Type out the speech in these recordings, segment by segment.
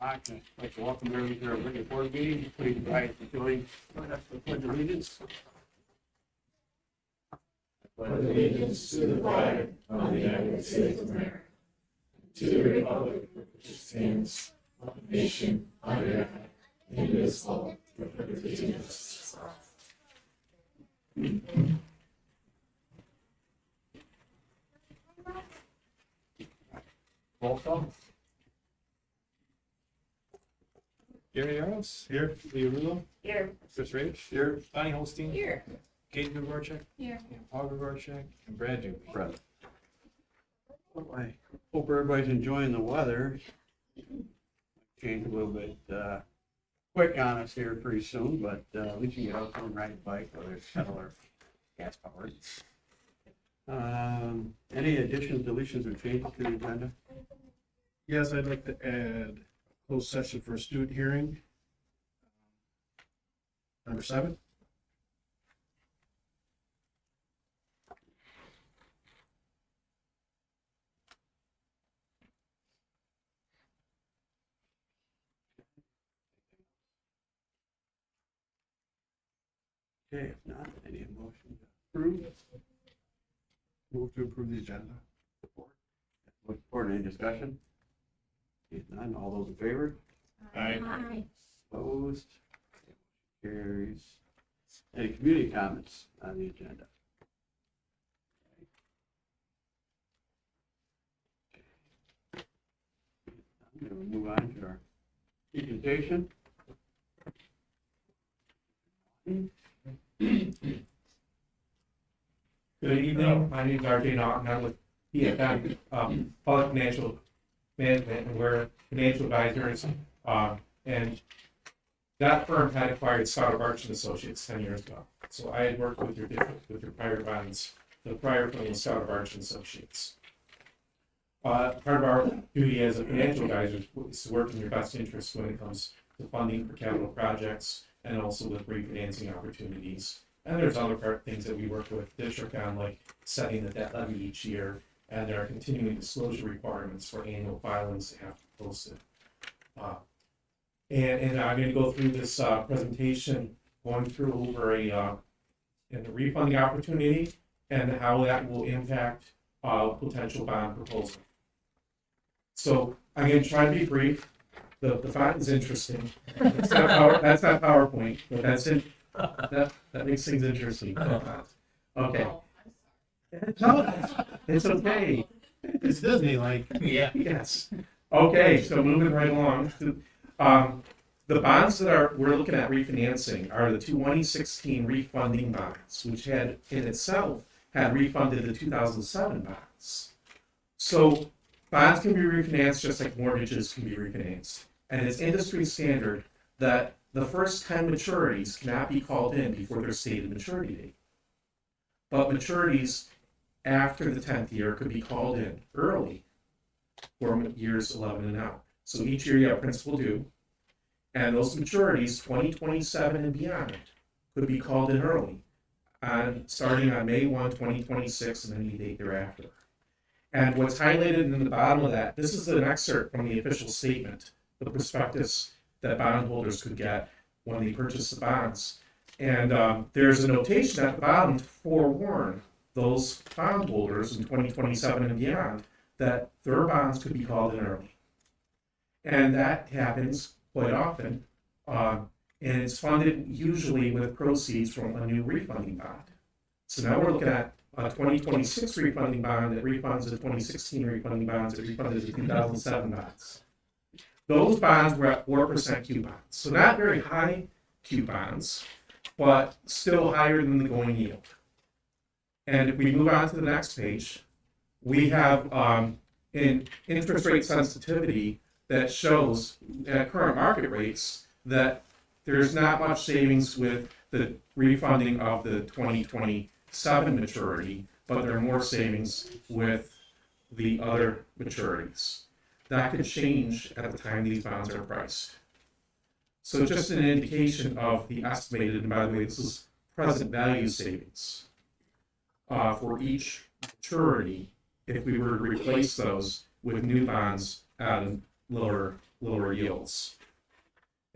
I'd like to welcome everyone to our regular board meeting. Please rise and join us for the pledge of allegiance. Pledge allegiance to the flag of the United States of America, to the republic for which it stands, one nation, under God, indivisible, with liberty and justice for all. Roll call. Gary Yaros, here. Leah Rulo, Here. Chris Rage, here. Bonnie Holstein, Here. Kate Gregorchuk, Here. and Paul Gregorchuk, and Brad Newby. Brother. Well, I hope everybody's enjoying the weather. Change a little bit quick on us here pretty soon, but at least you can get out and ride a bike, whether it's pedal or gas powered. Any additions, deletions, or changes to the agenda? Yes, I'd like to add closed session for a student hearing. Number 7. Okay, if not, any motion to approve? Move to approve the agenda. Look forward to any discussion? If none, all those in favor? Aye. Opposed? Carries. Any community comments on the agenda? I'm going to move on to our presentation. Good evening, my name is RJ Naughton, I'm with PFM, Public Financial Management, and we're financial advisors. And that firm had acquired Scott Arch and Associates 10 years ago. So I had worked with your district, with your prior bonds. The prior firm was Scott Arch and Associates. Part of our duty as a financial advisor is to work in your best interest when it comes to funding for capital projects and also with refinancing opportunities. And there's other things that we work with district on, like setting the debt levy each year, and there are continuing disclosure requirements for annual filings that have to be posted. And I'm going to go through this presentation, going through over a refunding opportunity and how that will impact potential bond proposal. So I'm going to try to be brief. The font is interesting. That's not PowerPoint, but that's it. That makes things interesting. Okay. No, it's okay. It's Disney-like. Yeah. Yes. Okay, so moving right along. The bonds that we're looking at refinancing are the 2016 refunding bonds, which had in itself had refunded the 2007 bonds. So bonds can be refinanced just like mortgages can be refinanced. And it's industry standard that the first 10 maturities cannot be called in before their stated maturity date. But maturities after the 10th year could be called in early for years 11 and out. So each year you have principal due, and those maturities, 2027 and beyond, could be called in early, starting on May 1, 2026, and any date thereafter. And what's highlighted in the bottom of that, this is an excerpt from the official statement, the prospectus that bondholders could get when they purchase the bonds. And there's a notation at the bottom to forewarn those bondholders in 2027 and beyond that their bonds could be called in early. And that happens quite often, and it's funded usually with proceeds from a new refunding bond. So now we're looking at a 2026 refunding bond that refunds the 2016 refunding bonds that refunded the 2007 bonds. Those bonds were at 4% coupons, so not very high coupons, but still higher than the going yield. And if we move on to the next page, we have an interest rate sensitivity that shows at current market rates that there's not much savings with the refunding of the 2027 maturity, but there are more savings with the other maturities. That could change at the time these bonds are priced. So just an indication of the estimated, and by the way, this is present value savings for each maturity if we were to replace those with new bonds at a lower lower yields.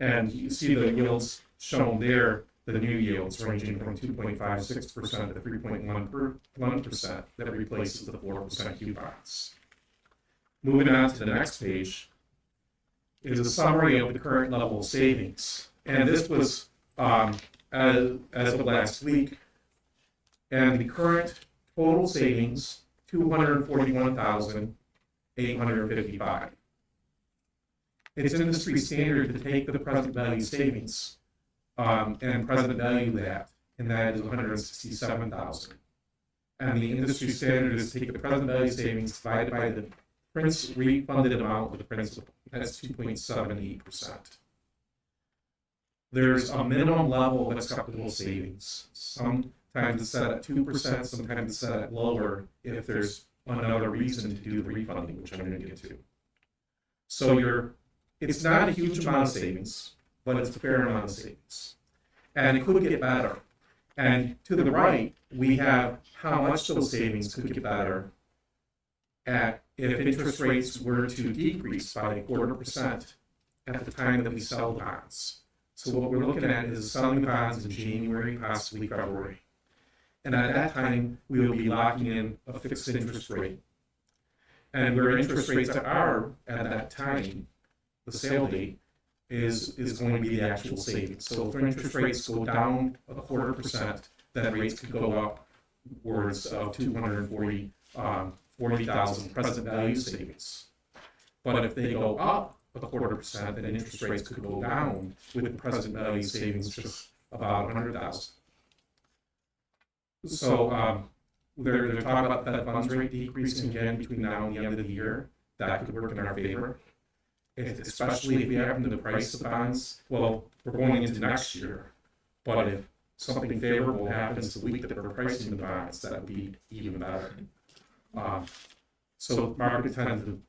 And you see the yields shown there, the new yields ranging from 2.56% to 3.1% that replaces the 4% coupons. Moving on to the next page is a summary of the current level of savings. And this was as of last week. And the current total savings, $241,855. It's industry standard to take the present value savings and present value that, and that is 167,000. And the industry standard is to take the present value savings divided by the refunded amount of the principal. That's 2.78%. There's a minimum level of acceptable savings. Sometimes it's set at 2%, sometimes it's set at lower if there's another reason to do the refunding, which I'm going to get to. So it's not a huge amount of savings, but it's a fair amount of savings. And it could get better. And to the right, we have how much those savings could get better if interest rates were to decrease by 0.25% at the time that we sell the bonds. So what we're looking at is selling the bonds in January, possibly February. And at that time, we will be locking in a fixed interest rate. And where interest rates are at that time, the sale date, is going to be the actual savings. So if interest rates go down 0.25%, then rates could go up upwards of 240,000 present value savings. But if they go up 0.25%, then interest rates could go down with present value savings just about 100,000. So they're talking about Fed funds rate decreasing again between now and the end of the year. That could work in our favor. Especially if we happen to price the bonds, well, we're going into next year. But if something favorable happens the week that we're pricing the bonds, that would be even better. So markets tend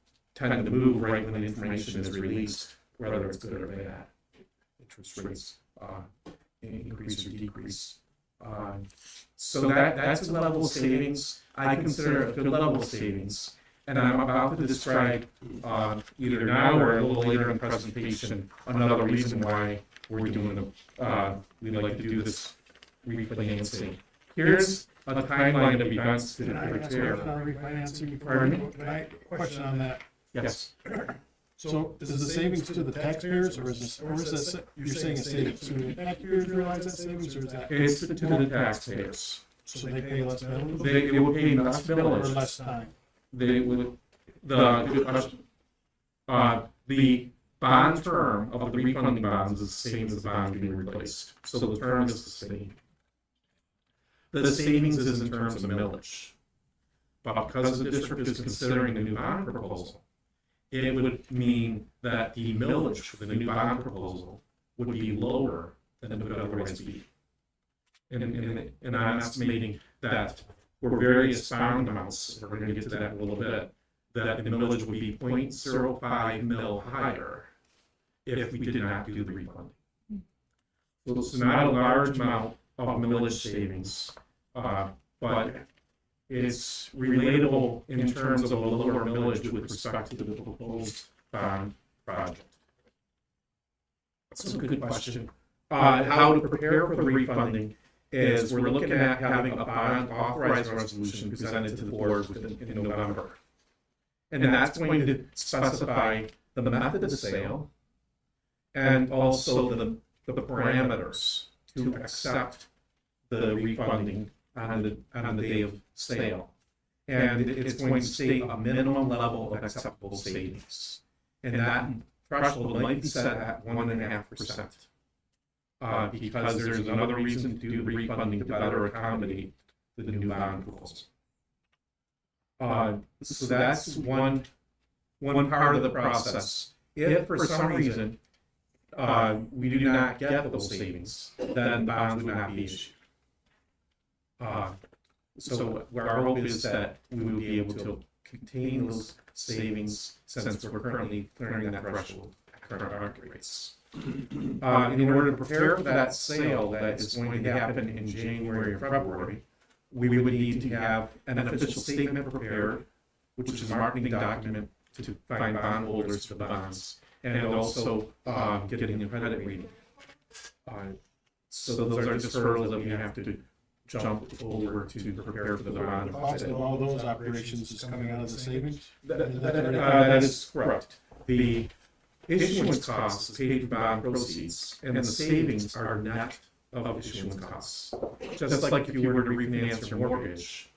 to move right when the information is released, whether it's good or bad. Interest rates increase or decrease. So that's a level of savings. I consider a good level of savings. And I'm about to describe either now or a little later in the presentation another reason why we're doing we like to do this refinancing. Here's a timeline of events to Can I ask a prepare. question on refinancing before? Pardon me? Can I question on that? Yes. So is the savings to the taxpayers, or is this, you're saying a savings to the taxpayers realize that savings, or is that? It's to the taxpayers. So they pay less millage? They will pay less Or millage. less time? They would, the bond term of the refunding bonds is the same as the bond being replaced. So the term is the same. The savings is in terms of millage. But because the district is considering the new bond proposal, it would mean that the millage for the new bond proposal would be lower than it would otherwise be. And I'm estimating that for various bond amounts, we're going to get to that in a little bit, that the millage would be 0.05 mil higher if we did not do the refunding. So it's not a large amount of millage savings, but it's relatable in terms of a lower millage with respect to the proposed bond project. That's a good question. How to prepare for the refunding is we're looking at having a bond authorized resolution presented to the board in November. And that's going to specify the method of sale and also the parameters to accept the refunding on the day of sale. And it's going to state a minimum level of acceptable savings. And that threshold might be set at 1.5%. Because there's another reason to do the refunding to better accommodate the new bond proposal. So that's one part of the process. If for some reason we do not get those savings, then bonds would not be issued. So our hope is that we will be able to contain those savings since we're currently clearing that threshold at current market rates. In order to prepare for that sale that is going to happen in January or February, we would need to have an official statement prepared, which is a marketing document to find bondholders for the bonds. and also getting a credit rating. So those are just hurdles that we have to jump over to prepare for the bond. The cost of all those operations is coming out of the savings? That is correct. The issuance cost is paid from bond proceeds, and the savings are net of issuance costs. Just like if you were to refinance your mortgage,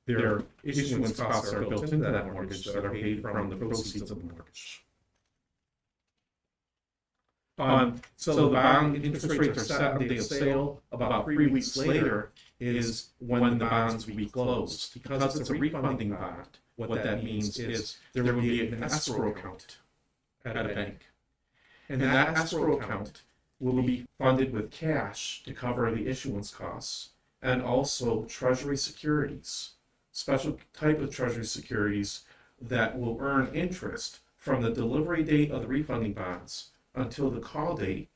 their issuance costs are built into that mortgage that are paid from the proceeds of the mortgage. So the bond interest rates are set on the day of sale. About 3 weeks later is when the bonds will be closed. Because it's a refunding bond, what that means is there will be an escrow account at a bank. And that escrow account will be funded with cash to cover the issuance costs and also treasury securities, special type of treasury securities that will earn interest from the delivery date of the refunding bonds until the call date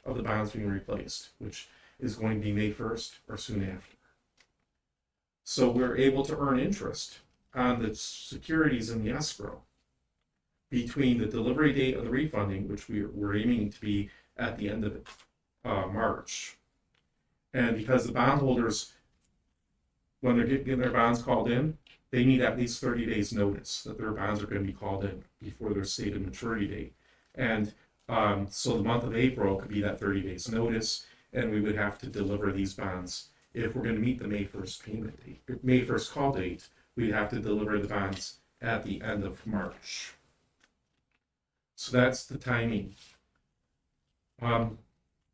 of the bonds being replaced, which is going to be May 1st or soon after. So we're able to earn interest on the securities in the escrow between the delivery date of the refunding, which we're aiming to be at the end of March. And because the bondholders, when they're getting their bonds called in, they need at least 30 days notice that their bonds are going to be called in before their stated maturity date. And so the month of April could be that 30 days notice, and we would have to deliver these bonds. If we're going to meet the May 1st payment date, May 1st call date, we'd have to deliver the bonds at the end of March. So that's the timing. Now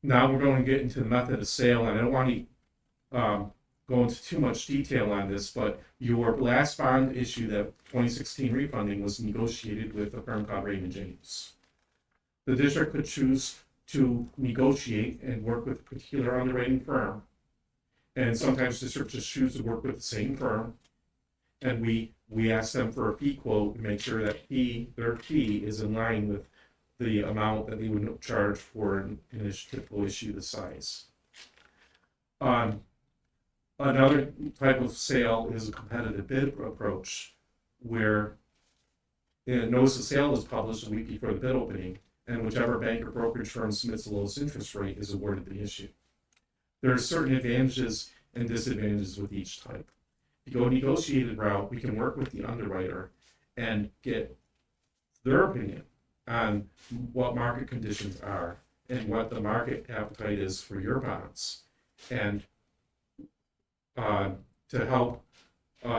we're going to get into the method of sale, and I don't want to go into too much detail on this, but your last bond issue, that 2016 refunding, was negotiated with a firm called Raymond James. The district could choose to negotiate and work with a particular underwriting firm, and sometimes districts just choose to work with the same firm, and we ask them for a fee quote to make sure that their fee is in line with the amount that they would charge for an typical issue this size. Another type of sale is a competitive bid approach, where a notice of sale is published a week before the bid opening, and whichever bank or brokerage firm submits the lowest interest rate is awarded the issue. There are certain advantages and disadvantages with each type. If you go negotiated route, we can work with the underwriter and get their opinion on what market conditions are and what the market appetite is for your bonds, and to help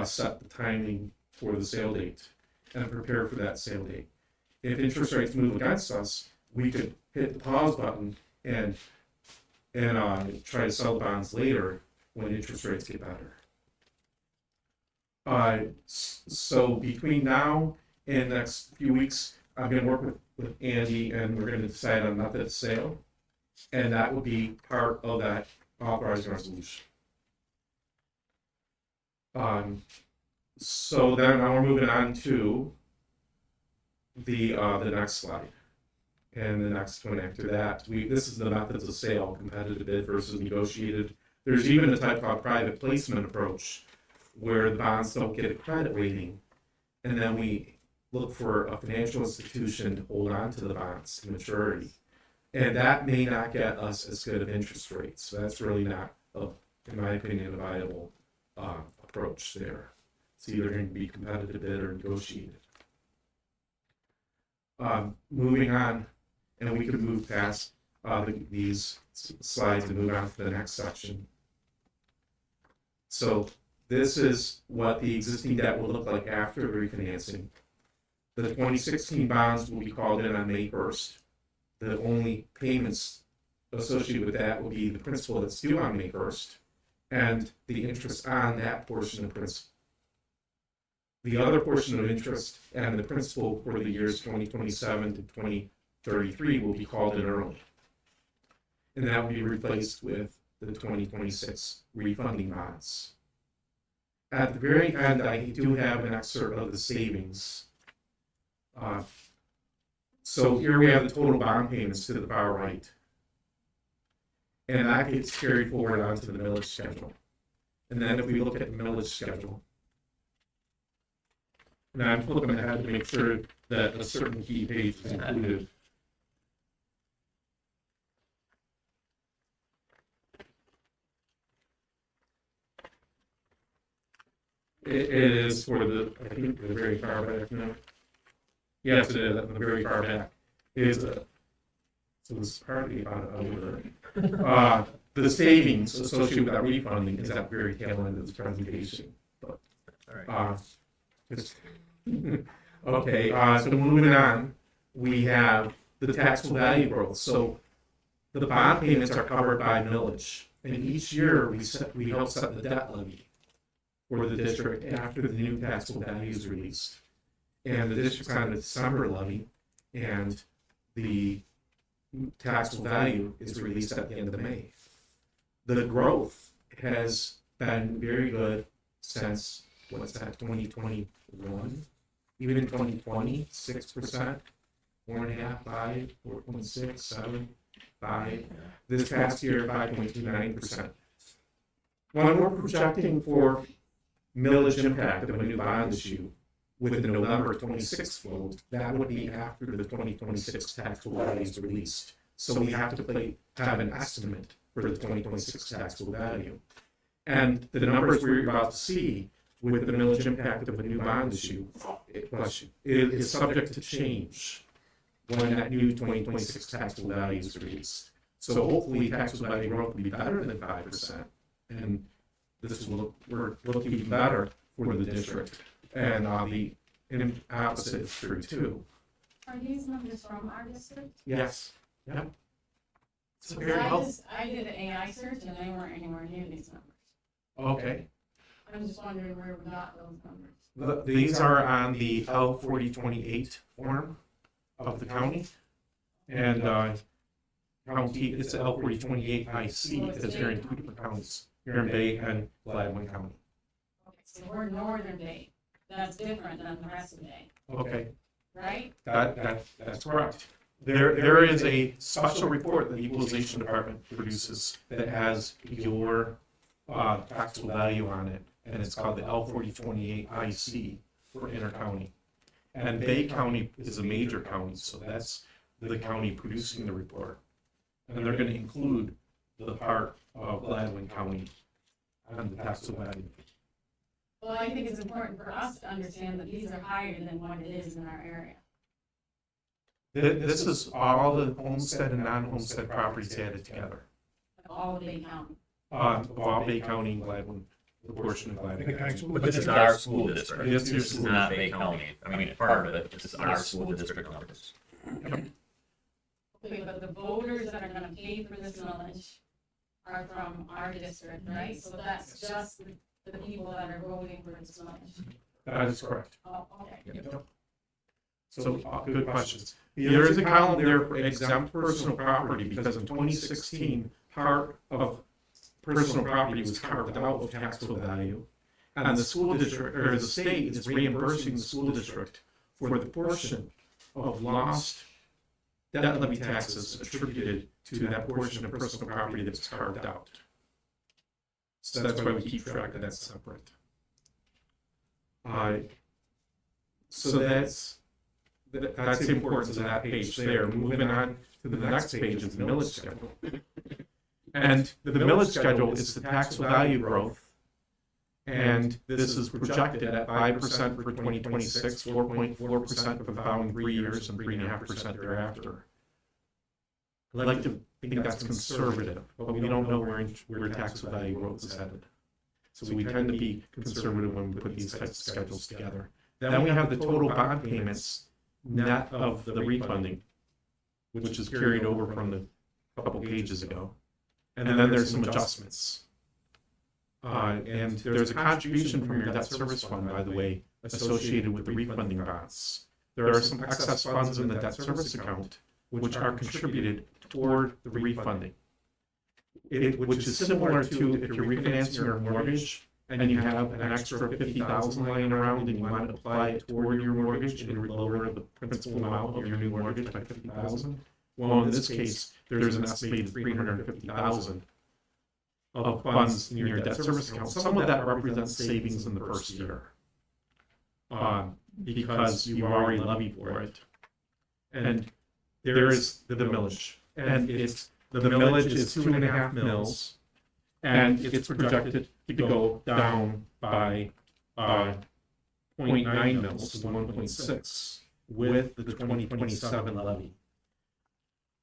set the timing for the sale date and prepare for that sale date. If interest rates move against us, we could hit the pause button and try to sell the bonds later when interest rates get better. So between now and the next few weeks, I'm going to work with Andy, and we're going to decide on method of sale, and that will be part of that authorizing resolution. So then now we're moving on to the next slide, and the next one after that. This is the methods of sale: competitive bid versus negotiated. There's even a type called private placement approach, where the bonds don't get a credit rating, and then we look for a financial institution to hold on to the bonds to maturity, and that may not get us as good of interest rates. So that's really not, in my opinion, a viable approach there. It's either going to be competitive bid or negotiated. Moving on, and we could move past these slides and move on to the next section. So this is what the existing debt will look like after the refinancing. The 2016 bonds will be called in on May 1st. The only payments associated with that will be the principal that's due on May 1st and the interest on that portion of principal. The other portion of interest and the principal for the years 2027 to 2033 will be called in early. And that will be replaced with the 2026 refunding bonds. At the very end, I do have an excerpt of the savings. So here we have the total bond payments to the far right. And that gets carried forward onto the millage schedule. And then if we look at the millage schedule, and I'm flipping ahead to make sure that a certain key page is included. It is for the, I think, the very far back, no? Yes, it is, at the very far back. Is so it's partly about over. The savings associated with that refunding is at the very tail end of this presentation. But, just- okay, so moving on, we have the taxable value growth. So the bond payments are covered by millage, and each year we help set the debt levy for the district after the new taxable value is released. And the district's on a December levy, and the taxable value is released at the end of May. The growth has been very good since, what's that, 2021? Even in 2020, 6%, 4.5, 5, 4.6, 7, 5. This past year, 5.29%. When we're projecting for millage impact of a new bond issue with the November 26th vote, that would be after the 2026 taxable value is released. So we have to have an estimate for the 2026 taxable value. And the numbers we're about to see with the millage impact of a new bond issue is subject to change when that new 2026 taxable value is released. So hopefully taxable value growth will be better than 5%. And this will look even better for the district. And the opposite is true too. Are these numbers from our district? Yes. Yep. It's Because very helpful. I did an AI search and they weren't anywhere near these numbers. Okay. I'm just wondering where we got those numbers. These are on the L4028 form of the county. And county, it's L4028 IC. It's here in two different counties, here in Bay and Gladwin County. Okay, so we're Northern Bay. That's different than the rest of Bay, Okay, right? that's correct. There is a special report that the Equalization Department produces that has your taxable value on it, and it's called the L4028 IC for intercounty. And Bay County is a major county, so that's the county producing the report. And they're going to include the part of Gladwin County on the taxable value. Well, I think it's important for us to understand that these are higher than what it is in our area. This is all the homestead and non-homestead properties added together. All of Bay County. Of all Bay County and Gladwin, the portion of Gladwin. But This is our school district. This is your This is school. not Bay County. I mean, part of it, this is our school district numbers. Okay, but the voters that are gonna pay for this millage are from our district, right? So that's just the people that are voting for this millage. That is correct. Oh, okay. So, good questions. There is a column there for exempt personal property, because in 2016, part of personal property was carved out of taxable value. And the school district, or the state, is reimbursing the school district for the portion of lost debt levy taxes attributed to that portion of personal property that's carved out. So that's why we keep track of that separate. So that's the importance of that page there. Moving on to the next page is the millage schedule. And the millage schedule is the taxable value growth. And this is projected at 5% for 2026, 4.4% for the following 3 years, and 3.5% thereafter. I like to think that's conservative, but we don't know where taxable value growth is headed. So we tend to be conservative when we put these types of schedules together. Then we have the total bond payments net of the refunding, which is carried over from the couple pages ago. And then there's some adjustments. And there's a contribution from your debt service fund, by the way, associated with the refunding bonds. There are some excess funds in the debt service account which are contributed toward the refunding. Which is similar to if you're refinancing your mortgage and you have an extra $50,000 lying around and you want to apply it toward your mortgage and lower the principal amount of your new mortgage by $50,000. Well, in this case, there's an estimated $350,000 of funds in your debt service account. Some of that represents savings in the first year, because you already levied for it. And there is the millage, and the millage is 2.5 mils, and it's projected to go down by 0.9 mils to 1.6 with the 2027 levy.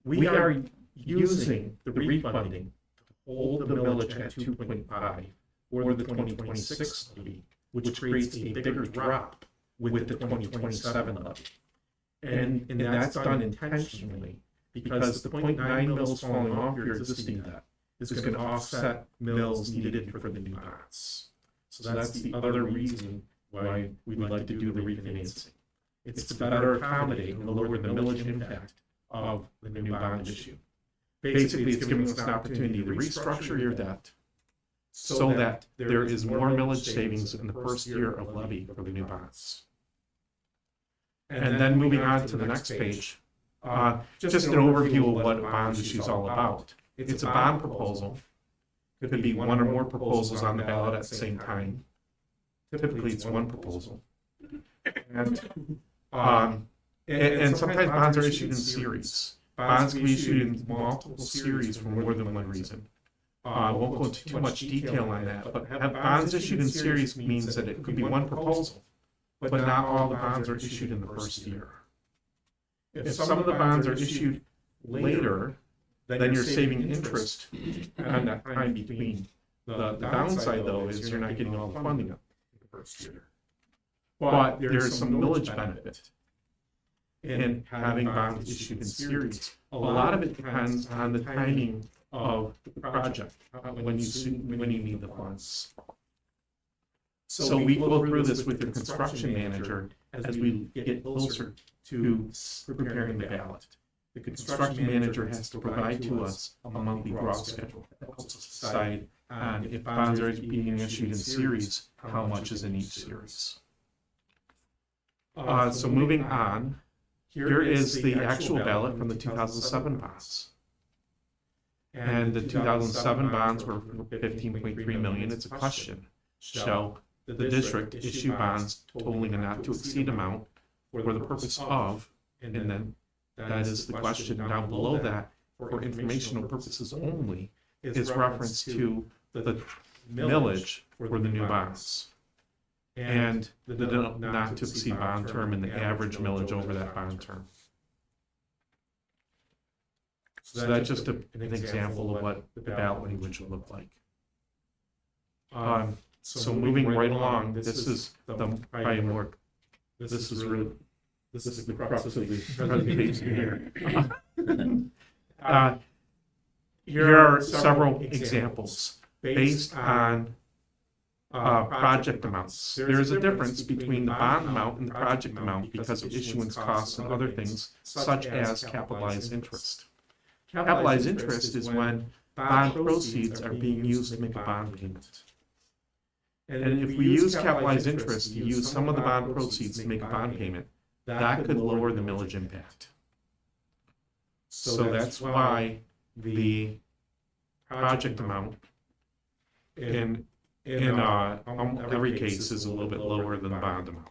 We are using the refunding to hold the millage at 2.5 for the 2026 levy, which creates a bigger drop with the 2027 levy. And that's done intentionally because the 0.9 mils falling off your existing debt is going to offset mills needed for the new bonds. So that's the other reason why we'd like to do the refinancing. It's to better accommodate and lower the millage impact of the new bond issue. Basically, it's giving us an opportunity to restructure your debt so that there is more millage savings in the first year of levy for the new bonds. And then moving on to the next page, just an overview of what a bond issue is all about. It's a bond proposal. It could be one or more proposals on the ballot at the same time. Typically, it's one proposal. And sometimes bonds are issued in series. Bonds can be issued in multiple series for more than one reason. I won't go into too much detail on that, but bonds issued in series means that it could be one proposal, but not all the bonds are issued in the first year. If some of the bonds are issued later, then you're saving interest on that time between. The downside, though, is you're not getting all the funding up in the first year. But there's some millage benefit in having bonds issued in series. A lot of it depends on the timing of the project, when you need the funds. So we go through this with your construction manager as we get closer to preparing the ballot. The construction manager has to provide to us a monthly draw schedule that helps us decide on if bonds are being issued in series, how much is in each series. So moving on, here is the actual ballot from the 2007 bonds. And the 2007 bonds were for 15.3 million. It's a question. Shall the district issue bonds totaling a not to exceed amount for the purpose of, and then that is the question down below that, for informational purposes only, is reference to the millage for the new bonds and the not to exceed bond term and the average millage over that bond term. So that's just an example of what the ballot language will look like. So moving right along, this is the probably more. This is the crux of the presentation here. Here are several examples based on project amounts. There is a difference between the bond amount and the project amount because of issuance costs and other things, such as capitalized interest. Capitalized interest is when bond proceeds are being used to make a bond payment. And if we use capitalized interest to use some of the bond proceeds to make a bond payment, that could lower the millage impact. So that's why the project amount in every case is a little bit lower than the bond amount,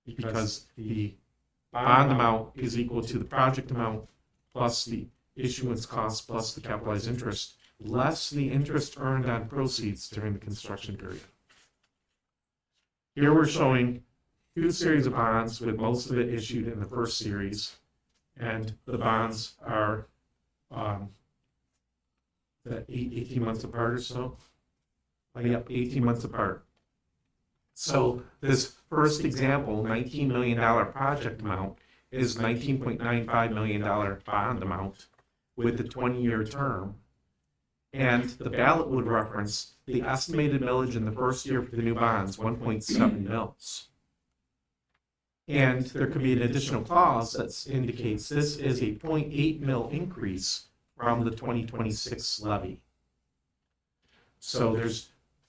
because the bond amount is equal to the project amount plus the issuance cost plus the capitalized interest, less the interest earned on proceeds during the construction period. Here we're showing two series of bonds with most of it issued in the first series, and the bonds are 18 months apart or so. Yep, 18 months apart. So this first example, $19 million project amount, is $19.95 million bond amount with the 20-year term. And the ballot would reference the estimated millage in the first year for the new bonds, 1.7 mils. And there could be an additional clause that indicates this is a 0.8 mil increase from the 2026 levy. So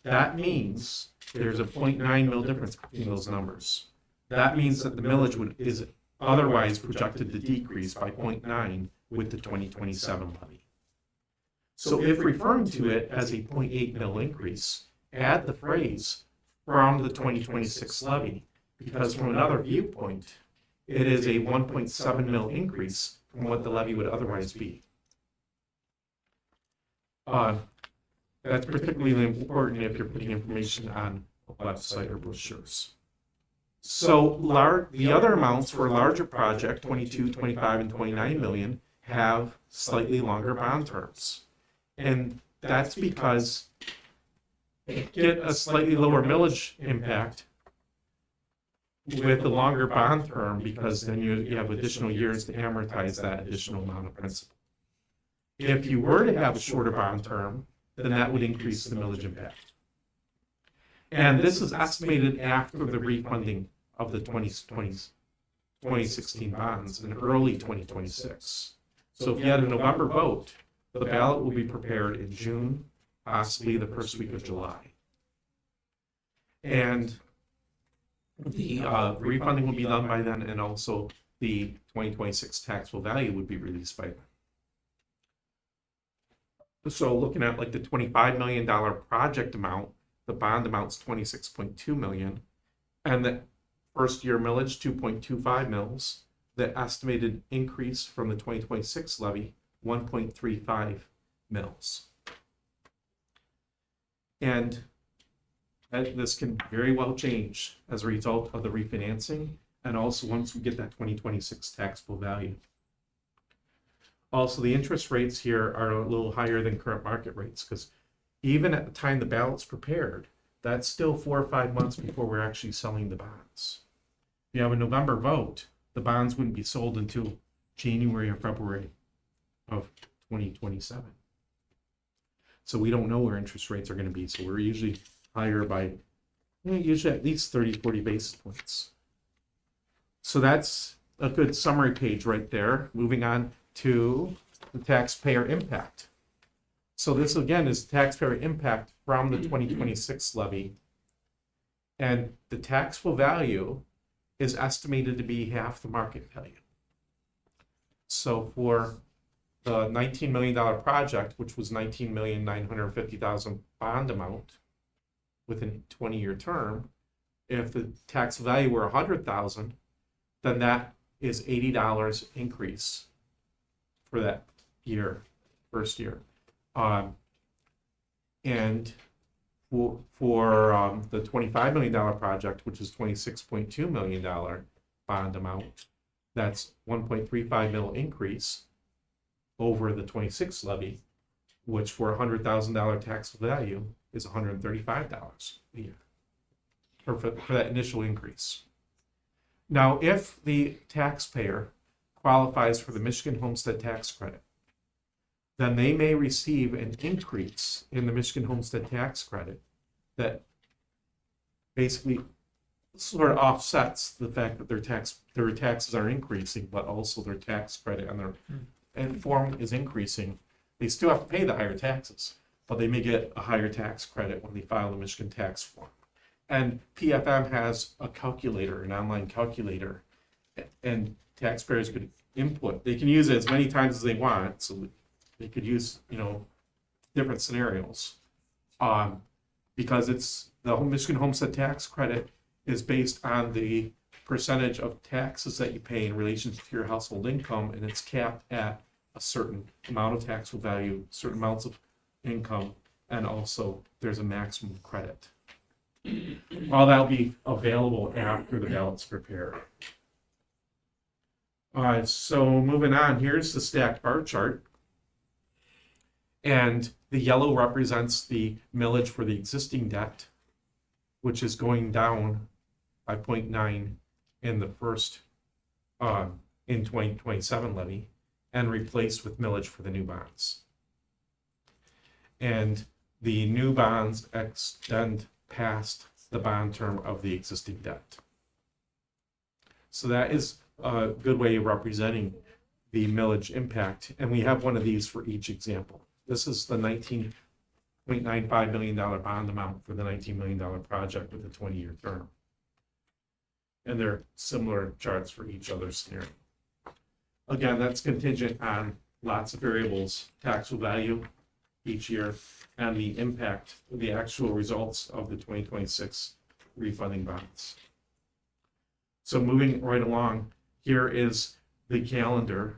that means there's a 0.9 mil difference between those numbers. That means that the millage is otherwise projected to decrease by 0.9 with the 2027 levy. So if referring to it as a 0.8 mil increase, add the phrase from the 2026 levy, because from another viewpoint, it is a 1.7 mil increase from what the levy would otherwise be. That's particularly important if you're putting information on website or brochures. So the other amounts for a larger project, 22, 25, and 29 million, have slightly longer bond terms. And that's because you get a slightly lower millage impact with the longer bond term, because then you have additional years to amortize that additional amount of principal. If you were to have a shorter bond term, then that would increase the millage impact. And this is estimated after the refunding of the 2016 bonds in early 2026. So if you had a November vote, the ballot will be prepared in June, possibly the first week of July. And the refunding will be done by then, and also the 2026 taxable value would be released by then. So looking at like the $25 million project amount, the bond amount's $26.2 million, and the first year millage 2.25 mils. The estimated increase from the 2026 levy 1.35 mils. And this can very well change as a result of the refinancing, and also once we get that 2026 taxable value. Also, the interest rates here are a little higher than current market rates, because even at the time the ballot's prepared, that's still 4 or 5 months before we're actually selling the bonds. If you have a November vote, the bonds wouldn't be sold until January or February of 2027. So we don't know where interest rates are going to be. So we're usually higher by usually at least 30, 40 basis points. So that's a good summary page right there. Moving on to the taxpayer impact. So this again is taxpayer impact from the 2026 levy. And the taxable value is estimated to be half the market value. So for the $19 million project, which was $19,950,000 bond amount with a 20-year term, if the tax value were $100,000, then that is $80 increase for that year, first year. And for the $25 million project, which is $26.2 million bond amount, that's 1.35 mil increase over the 26 levy, which for $100,000 tax value is $135 a year for that initial increase. Now, if the taxpayer qualifies for the Michigan Homestead Tax Credit, then they may receive an increase in the Michigan Homestead Tax Credit that basically sort of offsets the fact that their taxes are increasing, but also their tax credit and their form is increasing. They still have to pay the higher taxes, but they may get a higher tax credit when they file the Michigan tax form. And PFM has a calculator, an online calculator, and taxpayers could input. They can use it as many times as they want, so they could use, different scenarios. Because it's the Michigan Homestead Tax Credit is based on the percentage of taxes that you pay in relation to your household income, and it's capped at a certain amount of taxable value, certain amounts of income, and also there's a maximum credit. All that'll be available after the ballot's prepared. All right, so moving on, here's the stacked bar chart. And the yellow represents the millage for the existing debt, which is going down by 0.9 in the first, in 2027 levy, and replaced with millage for the new bonds. And the new bonds extend past the bond term of the existing debt. So that is a good way of representing the millage impact. And we have one of these for each example. This is the $19.95 million bond amount for the $19 million project with a 20-year term. And they're similar charts for each other scenario. Again, that's contingent on lots of variables, taxable value each year, and the impact, the actual results of the 2026 refunding bonds. So moving right along, here is the calendar.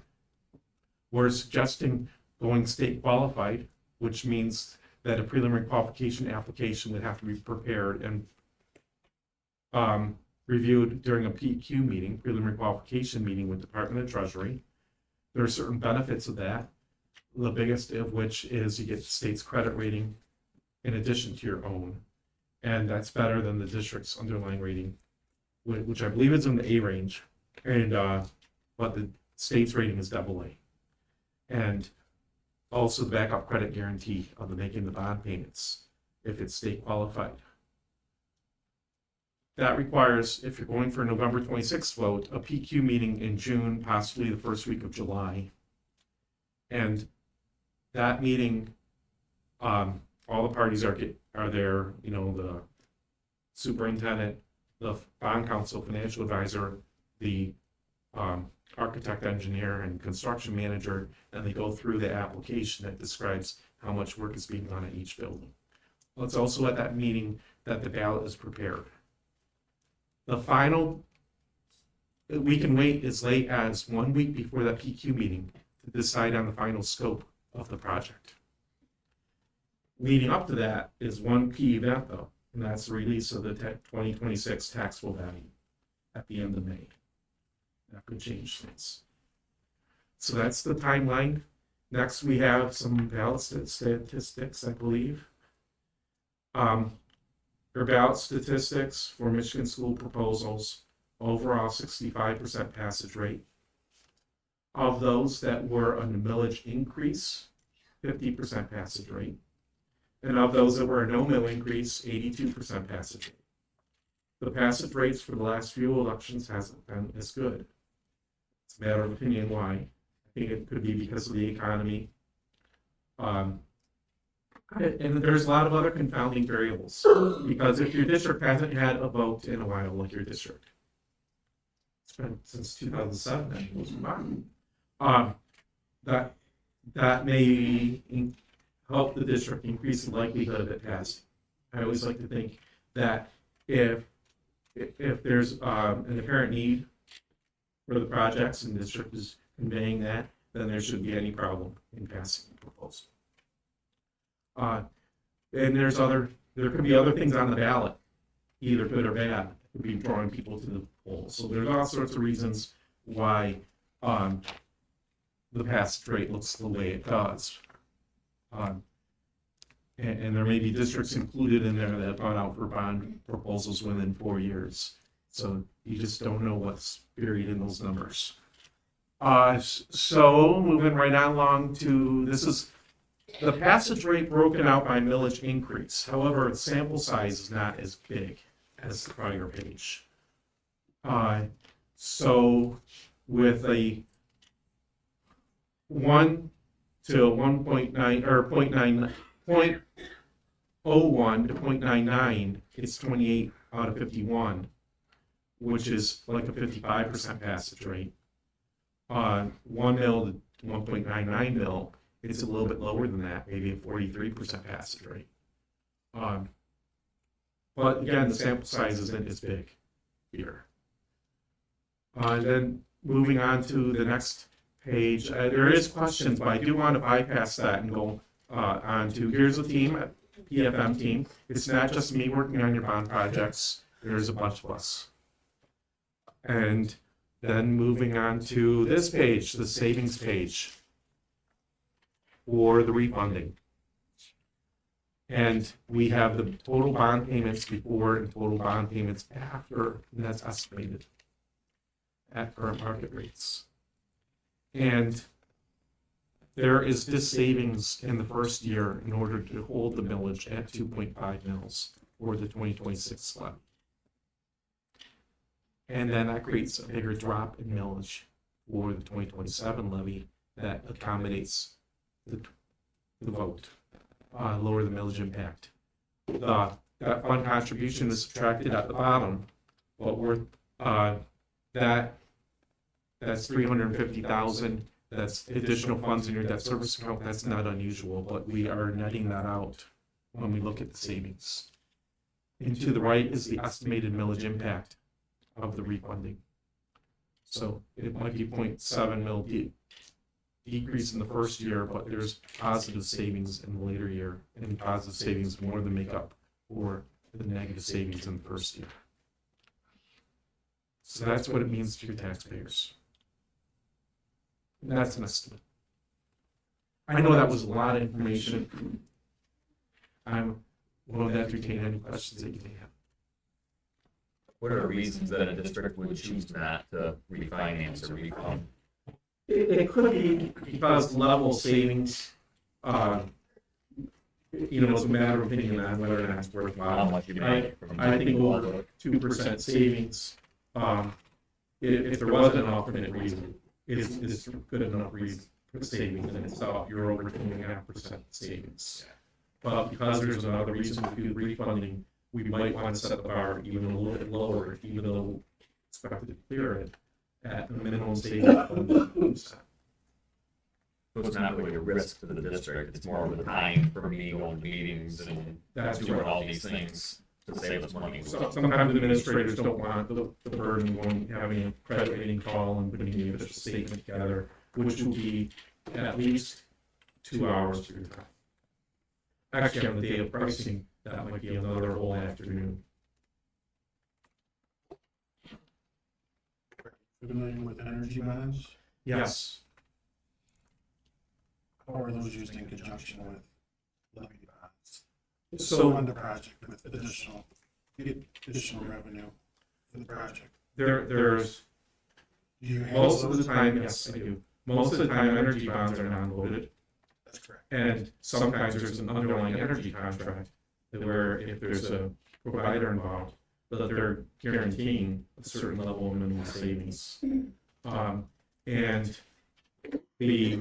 We're suggesting going state qualified, which means that a preliminary qualification application would have to be prepared and reviewed during a PQ meeting, preliminary qualification meeting with Department of Treasury. There are certain benefits of that, the biggest of which is you get the state's credit rating in addition to your own. And that's better than the district's underlying rating, which I believe is in the A range. And but the state's rating is AA. And also the backup credit guarantee of the making the bond payments if it's state qualified. That requires, if you're going for a November 26th vote, a PQ meeting in June, possibly the first week of July. And that meeting, all the parties are there, you know, the superintendent, the bond counsel, financial advisor, the architect, engineer, and construction manager, and they go through the application that describes how much work is being done at each building. Well, it's also at that meeting that the ballot is prepared. The final, we can wait as late as 1 week before that PQ meeting to decide on the final scope of the project. Leading up to that is one key event though, and that's the release of the 2026 taxable value at the end of May. That could change things. So that's the timeline. Next, we have some ballot statistics, I believe. For ballot statistics for Michigan school proposals, overall 65% passage rate. Of those that were a millage increase, 50% passage rate. And of those that were a no mill increase, 82% passage rate. The passage rates for the last few elections hasn't been as good. It's a matter of opinion why. I think it could be because of the economy. And there's a lot of other confounding variables. Because if your district hasn't had a vote in a while, like your district, it's been since 2007, that was fine. That may help the district increase the likelihood of it passing. I always like to think that if there's an apparent need for the projects and the district is conveying that, then there shouldn't be any problem in passing the proposal. And there could be other things on the ballot, either good or bad, that could be drawing people to the polls. So there's all sorts of reasons why the passage rate looks the way it does. And there may be districts included in there that have gone out for bond proposals within 4 years. So you just don't know what's buried in those numbers. So moving right on along to, this is the passage rate broken out by millage increase. However, the sample size is not as big as the prior page. So with a 1 to 1.9 or 0.01 to 0.99, it's 28 out of 51, which is like a 55% passage rate. 1 mil to 1.99 mil, it's a little bit lower than that, maybe a 43% passage rate. But again, the sample size isn't as big here. Then moving on to the next page, there is questions, but I do want to bypass that and go on to, here's a team, PFM team. It's not just me working on your bond projects, there's a bunch of us. And then moving on to this page, the savings page for the refunding. And we have the total bond payments before and total bond payments after, and that's estimated at current market rates. And there is this savings in the first year in order to hold the millage at 2.5 mils for the 2026 levy. And then that creates a bigger drop in millage for the 2027 levy that accommodates the vote, lower the millage impact. That fund contribution is subtracted at the bottom, but that's $350,000. That's additional funds in your debt service account. That's not unusual, but we are netting that out when we look at the savings. And to the right is the estimated millage impact of the refunding. So it might be 0.7 mil decrease in the first year, but there's positive savings in the later year, and positive savings more than make up for the negative savings in the first year. So that's what it means to your taxpayers. And that's an estimate. I know that was a lot of information. I'm willing to entertain any questions that you may have. What are the reasons that a district would choose not to refinance or refund? It could be because level of savings, it's a matter of opinion on whether or not it's How worthwhile. much you make from I think over 2% savings, if there wasn't an alternate reason, is good enough reason for savings in itself. You're over 2.5% savings. But because there's another reason to do refunding, we might want to set the bar even a little bit lower, even though we expect to clear it at a minimum savings of 1%. So it's not really a risk to the district, it's more of the time for me going to meetings and That's doing right. all these things to save us money. Sometimes administrators don't want the burden of having a credit rating call and putting the official statement together, which will be at least 2 hours to your time. Actually, on the day of pricing, that might be another whole afternoon. Familiar with energy bonds? Yes, How are those used in conjunction with levy bonds? so On the project with additional revenue for the project. there's, Do you have most of those? the time, yes, I do. Most of the time, energy bonds are non-voted. That's correct. And sometimes there's an underlying energy contract that where if there's a provider involved, that they're guaranteeing a certain level of minimum savings. And the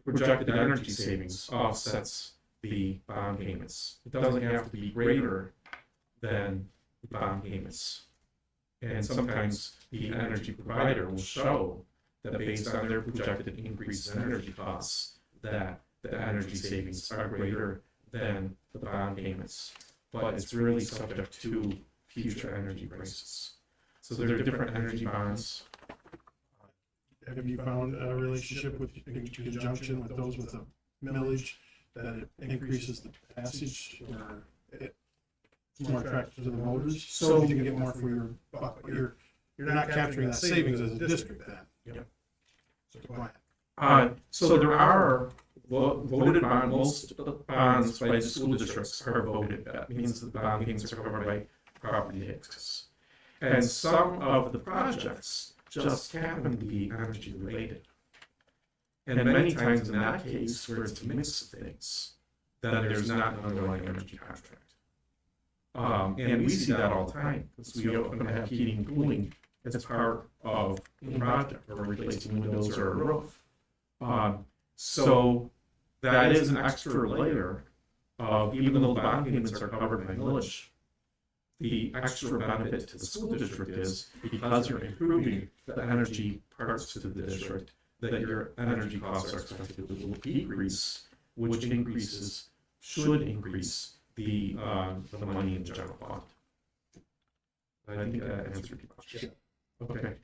projected energy savings offsets the bond payments. It doesn't have to be greater than the bond payments. And sometimes the energy provider will show that based on their projected increase in energy costs, that the energy savings are greater than the bond payments. But it's really subject to future energy prices. So there are different energy bonds. Have you found a relationship with, in conjunction with those with a millage, that it increases the passage, or it's more attractive to the voters? So you can get more for your buck, but you're not capturing that savings as a district then? Yep. So go ahead. So there are voted bonds, most bonds by the school districts are voted. That means that the bond payments are covered by property taxes. And some of the projects just happen to be energy related. And many times in that case, where it's a mix of things, then there's not an underlying energy contract. And we see that all the time, because we often have heating and cooling as part of the project, or replacing windows or a roof. So that is an extra layer of, even though the bond payments are covered by millage, the extra benefit to the school district is because you're improving the energy parts to the district, that your energy costs are expected to decrease, which should increase the money in the general fund. I think that answered your question. Okay.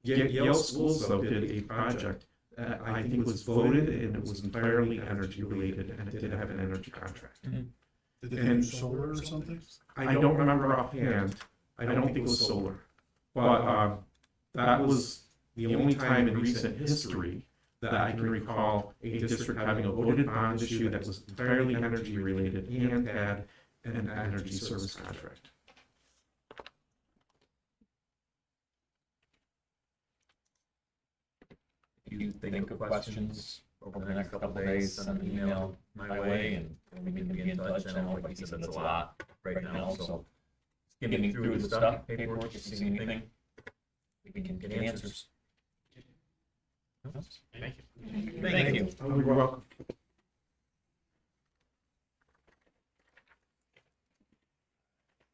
Yale Schools, though, did a project that I think was voted, and it was entirely energy related, and it did have an energy contract. Did they do solar or something? I don't remember offhand. I don't think it was solar. But that was the only time in recent history that I can recall a district having a voted bond issue that was entirely energy related and had an energy service contract. If you think of questions over the next couple of days, send an email my way and we can be in touch. I know, like you said, that's a lot right now, so get me through the stuff, paperwork, if you see anything, we can get answers. Thank you. Thank you. Oh, you're welcome.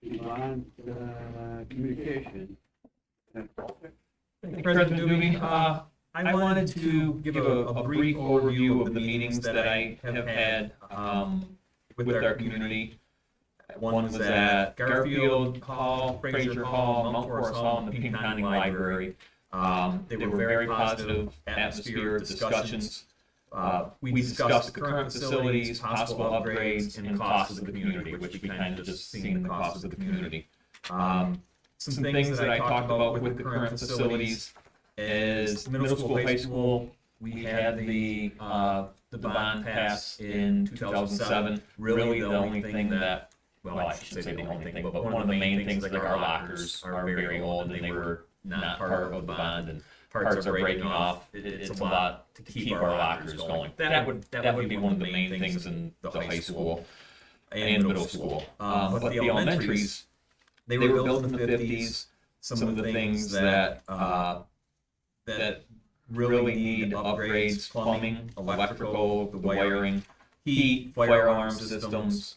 Move on to communication. President Dubey, I wanted to give a brief overview of the meetings that I have had with our community. One was at Garfield Hall, Fraser Hall, Mount Forest Hall, and the Pinconning Library. They were very positive atmosphere discussions. We discussed the current facilities, possible upgrades, and costs of the community, which we kind of just seen the cost of the community. some things that I talked about with the current facilities is middle school, high school. We had the bond pass in 2007. Really, the only thing that, well, I should say the only thing, but one of the main things, like our lockers are very old and they were not part of the bond, and parts are breaking off. It's a lot to keep our lockers going. That would be one of the main things in the high school and middle school. But the elementaries, they were built in the 50s. Some of the things that that really need upgrades: plumbing, electrical, the wiring, heat, fire alarm systems,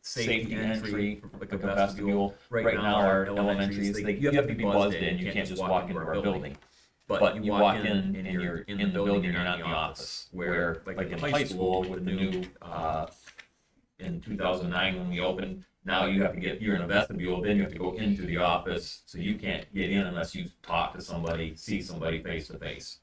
safety entry, like a vestibule. Right now, our elementaries, you have to be buzzed in. You can't just walk into our building. But you walk in and you're in the building, you're not in the office. Where, like in high school, with the new, in 2009 when we opened, now you have to you're in a vestibule, then you have to go into the office, so you can't get in unless you talk to somebody, see somebody face to face.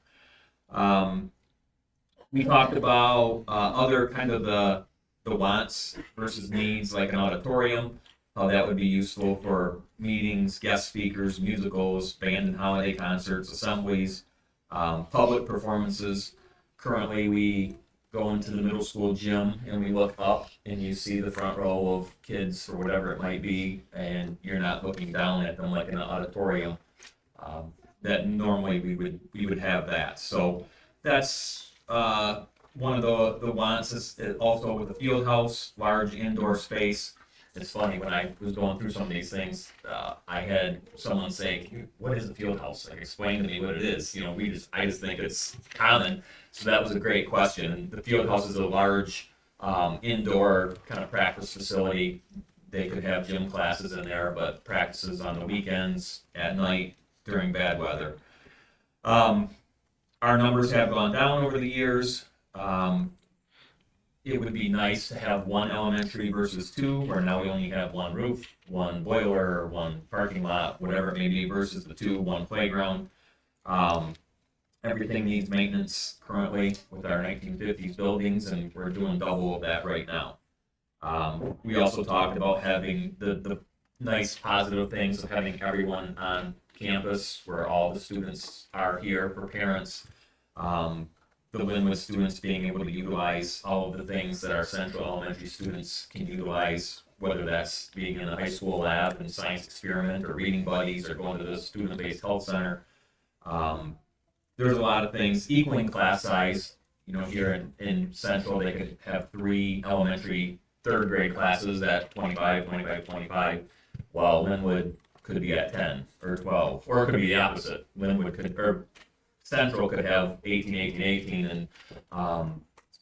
We talked about other kind of the wants versus needs, like an auditorium, how that would be useful for meetings, guest speakers, musicals, band and holiday concerts, assemblies, public performances. Currently, we go into the middle school gym and we look up and you see the front row of kids or whatever it might be, and you're not looking down at them like in an auditorium. That normally we would have that. So that's one of the wants. Is also with the field house, large indoor space. It's funny, when I was going through some of these things, I had someone say, "What is a field house?" Like, explain to me what it is. You know, I just think it's common. So that was a great question. The field house is a large indoor kind of practice facility. They could have gym classes in there, but practices on the weekends, at night, during bad weather. Our numbers have gone down over the years. It would be nice to have one elementary versus two, where now we only have one roof, one boiler, one parking lot, whatever it may be, versus the two, one playground. Everything needs maintenance currently with our 1950s buildings, and we're doing double of that right now. We also talked about having the nice positive things of having everyone on campus, where all the students are here for parents. The Linwood students being able to utilize all of the things that our Central Elementary students can utilize, whether that's being in a high school lab and science experiment, or reading buddies, or going to the student-based health center. There's a lot of things. Equaling class size, you know, here in Central, they could have 3 elementary third grade classes at 25. While Linwood could be at 10 or 12, or it could be the opposite. Central could have 18, and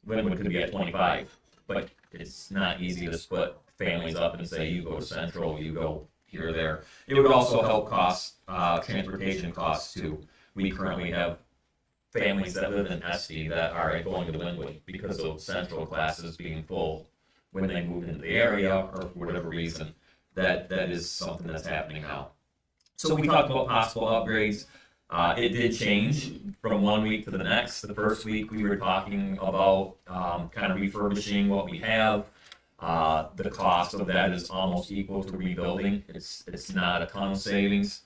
Linwood could be at 25. But it's not easy to split families up and say, you go to Central, you go here or there. It would also help transportation costs too. We currently have families that live in SD that are going to Linwood because of Central classes being full when they move into the area, or for whatever reason. That is something that's happening now. So we talked about possible upgrades. It did change from one week to the next. The first week we were talking about kind of refurbishing what we have. The cost of that is almost equal to rebuilding. It's not a ton of savings.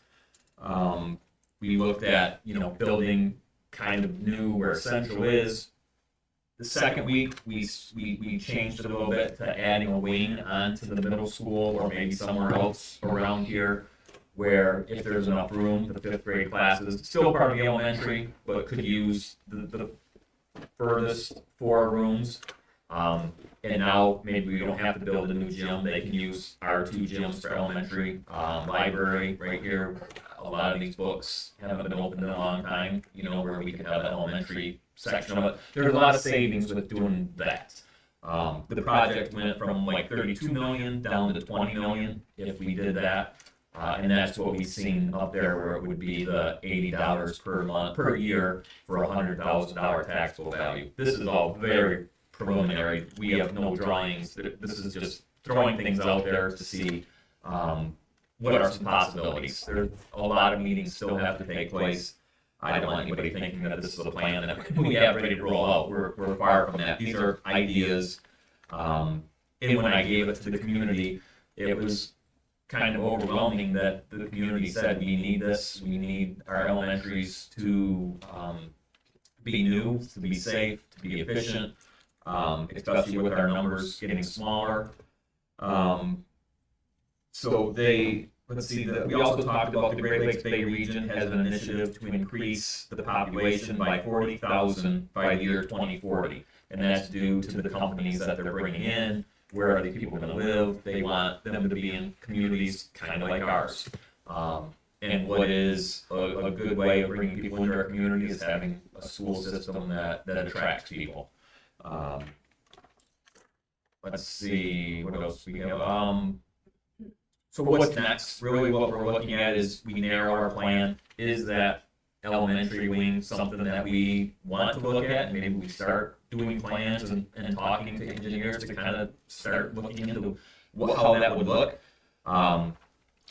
We looked at, you know, building kind of new where Central is. The second week we changed it a little bit to adding a wing onto the middle school, or maybe somewhere else around here, where if there's enough room, the 5th grade classes, still part of the elementary, but could use the furthest 4 rooms. And now maybe we don't have to build a new gym. They can use our 2 gyms for elementary. Library right here. A lot of these books haven't been opened in a long time, you know, where we could have an elementary section of it. There's a lot of savings with doing that. The project went from like 32 million down to 20 million if we did that. And that's what we've seen up there, where it would be the $80 per year for a $100,000 taxable value. This is all very preliminary. We have no drawings. This is just throwing things out there to see what are some possibilities. There's a lot of meetings still have to take place. I don't want anybody thinking that this is a plan that we have ready to roll out. We're far from that. These are ideas. And when I gave it to the community, it was kind of overwhelming that the community said, we need this, we need our elementaries to be new, to be safe, to be efficient, especially with our numbers getting smaller. So let's see, we also talked about the Great Lakes Bay region has an initiative to increase the population by 40,000 by the year 2040. And that's due to the companies that they're bringing in. Where are these people going to live? They want them to be in communities kind of like ours. And what is a good way of bringing people into our community is having a school system that attracts people. Let's see, what else we have? So what's next? Really what we're looking at is we narrow our plan. Is that elementary wing something that we want to look at? Maybe we start doing plans and talking to engineers to kind of start looking into how that would look.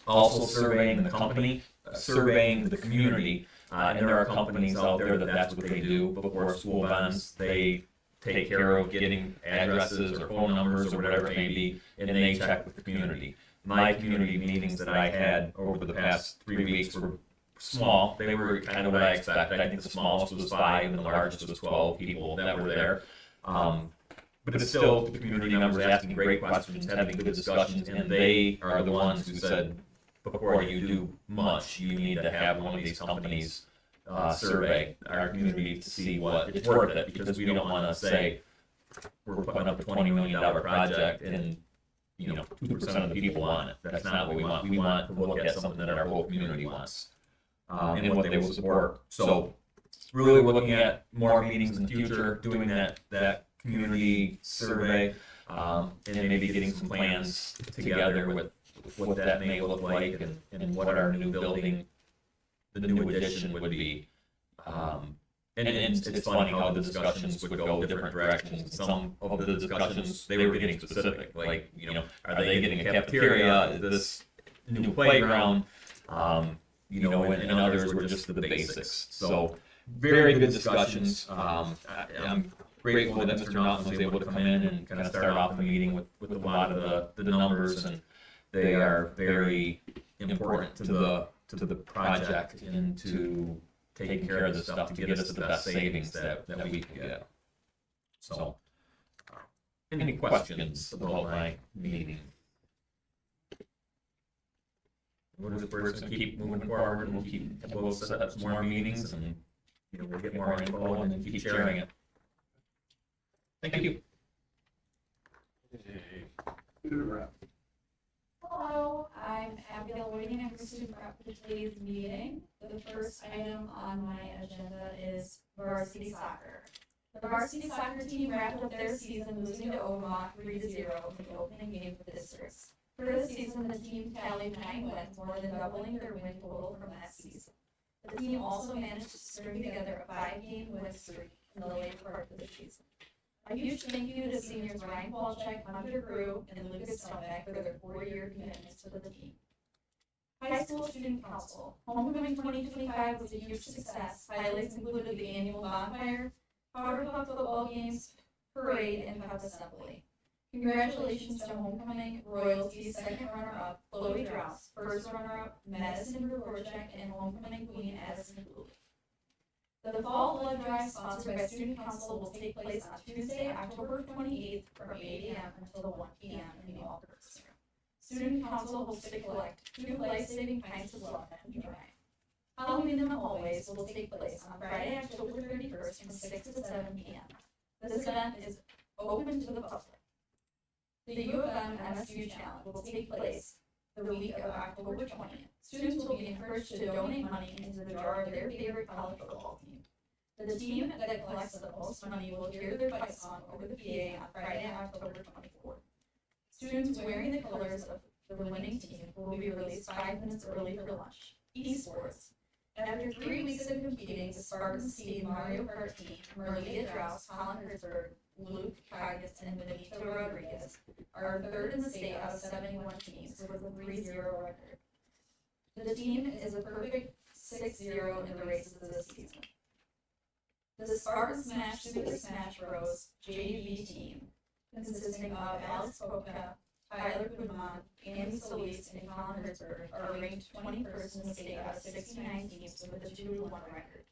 Also surveying the company, surveying the community, and there are companies out there that's what they do before school bonds. They take care of getting addresses or phone numbers or whatever it may be, and they check with the community. My community meetings that I had over the past 3 weeks were small. They were kind of what I expected. I think the smallest was 5 and the largest was 12 people that were there. But it's still the community members asking great questions, having good discussions, and they are the ones who said, before you do much, you need to have one of these companies survey our community to see what it's worth it, because we don't want to say we're putting up a $20 million project and 2% of the people want it. That's not what we want. We want to look at something that our whole community wants and what they will support. So really we're looking at more meetings in the future, doing that community survey, and maybe getting some plans together with what that may look like and what our new building, the new addition would be. And it's funny how the discussions would go different directions. Some of the discussions, they were getting specific, like, are they getting a cafeteria, is this new playground, and others were just the basics. So very good discussions. I'm grateful that Mr. Naughton was able to come in and kind of start off the meeting with a lot of the numbers, and they are very important to the project and to taking care of the stuff to get us the best savings that we can get. So, any questions about my meeting? We're just going to keep moving forward, and we'll set up some more meetings, and we'll get more info and then keep sharing it. Thank you. Hello, I'm Abigail Whiting. I'm student rep for today's meeting. The first item on my agenda is varsity soccer. The varsity soccer team wrapped up their season losing to Omaha 3-0 in the opening game for the districts. For this season, the team tallied 9 wins, more than doubling their win total from last season. The team also managed to string together a 5-game win streak in the late part of the season. A huge thank you to seniors Ryan Walczak, Hunter Grew, and Lucas Stoneback for their 4-year commitments to the team. High School Student Council. Homecoming 2025 was a huge success. Highlights included the annual bonfire, powder puff football games, parade, and puff assembly. Congratulations to Homecoming Royalty's second runner-up, Chloe Drouse, first runner-up, Madison Gorchak, and Homecoming Queen Addison Blue. The Fall Blood Drive, sponsored by Student Council, will take place on Tuesday, October 28th from 8 a.m. until 1 p.m. in the all-purpose room. Student Council hopes to collect 2 life-saving pints of blood and dry. Halloween in the Hallways will take place on Friday, October 31st from 6 to 7 p.m. This event is open to the public. The U of M MSU Challenge will take place the week of October 20th. Students will be encouraged to donate money into the jar of their favorite college football team. The team that collects the most money will hear their fight song over the PA on Friday, October 24th. Students wearing the colors of the winning team will be released 5 minutes early for lunch. Esports. After 3 weeks of competing, the Spartans team Mario Kart team, Merlia Drouse, Colin Hertzberg, Luke Coggins, and Benito Rodriguez are 3rd in the state out of 71 teams with a 3-0 record. The team is a perfect 6-0 in the races this season. The Spartan Smash Super Smash Bros. JV team, consisting of Alex Popka, Tyler Kudma, month, Andy Solis and Colin Hertzberg are ranked 21st in the state out of 69 teams with a 2-1 record.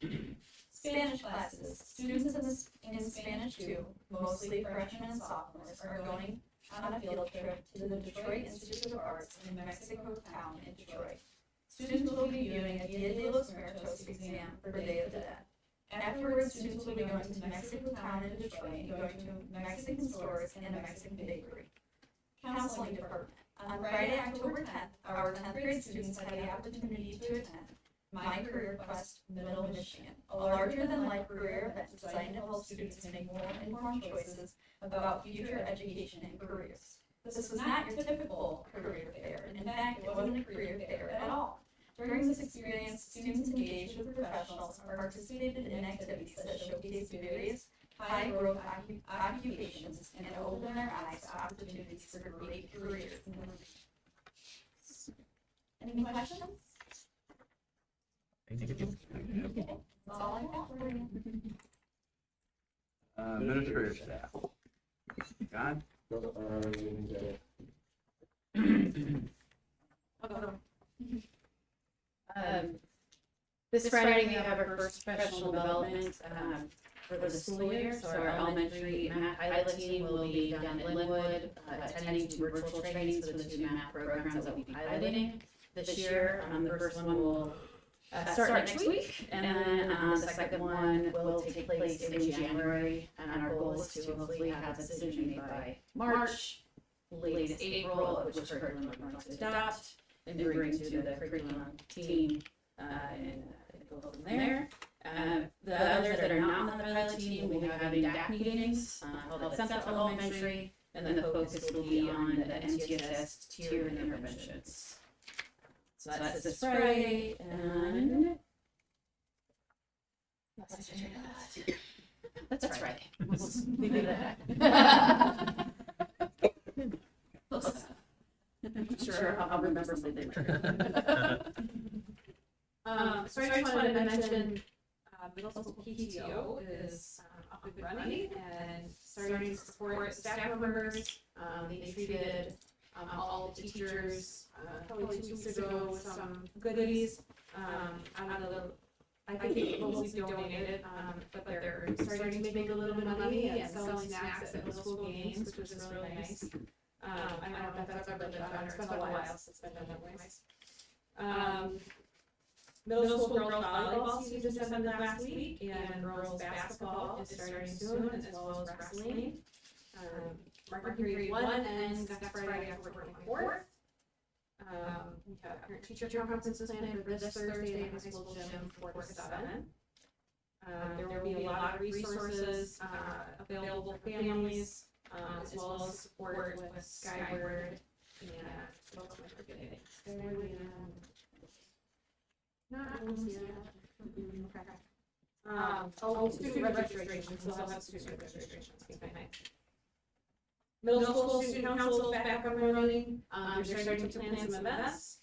Spanish classes. Students in Spanish 2, mostly freshmen and sophomores, are going on a field trip to the Detroit Institute of Arts in Mexico Town in Detroit. Students will be viewing a Dia de los Muertos exam for Day of the Dead. Afterwards, students will be going to Mexico Town in Detroit and going to Mexican stores and a Mexican bakery. Counseling Department. On Friday, October 10th, our 10th grade students had the opportunity to attend My Career Quest Middle Michigan, a larger-than-life career event designed to help students make more informed choices about future education and careers. This was not your typical career fair. In fact, it wasn't a career fair at all. During this experience, students engaged with professionals or participated in activities that showcased various high-growth occupations and opened their eyes to opportunities for great careers. Any questions? That's all I have for you. Administrative staff. John? This Friday, we have our first professional development for the school year. So our elementary math pilot team will be down at Linwood, attending two virtual trainings for the two math programs that we'll be piloting this year. The first one will start next week, and then the second one will take place in January. And our goal is to hopefully have a decision made by March, latest April, which curriculum we're going to adopt and bring to the curriculum team, and go from there. The others that are not on the pilot team will be having DAC meetings held at Central Elementary, and then the focus will be on the MTSS tier and interventions. So that's this Friday, and that's Friday. We'll just leave it at that. I'm sure I'll remember something. So I just wanted to mention, middle school PTO is up and running and starting to support staff members. They treated all the teachers probably 2 weeks ago with some goodies. Out of the, I think it mostly donated, but they're starting to make a little bit of money and selling snacks at middle school games, which was really nice. I don't know if that's ever been done, it's been a while since it's been done that way. Middle school girls volleyball season just ended last week, and girls basketball is starting soon, as well as wrestling. Marking grade 1 ends next Friday, October 24th. We have parent teacher conferences planned for this Thursday in the high school gym 4 to 7. There will be a lot of resources available for families, as well as support with Skyward and what else am I forgetting? Skyward and student registration. We'll have student registrations. Middle school student council is back up and running. They're starting to plan some events.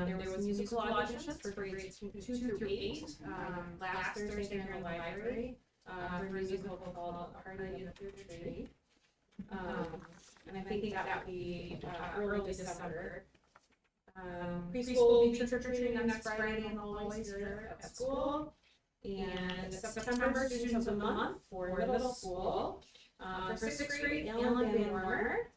There was musical auditions for grades 2 through 8 last Thursday here in the library for a musical called Hardy in the Future Tree. And I think that will be early December. Preschool will be trick-or-treating next Friday and always here at school. And September Students of the Month for middle school. For 6th grade, Alan Van Warmer.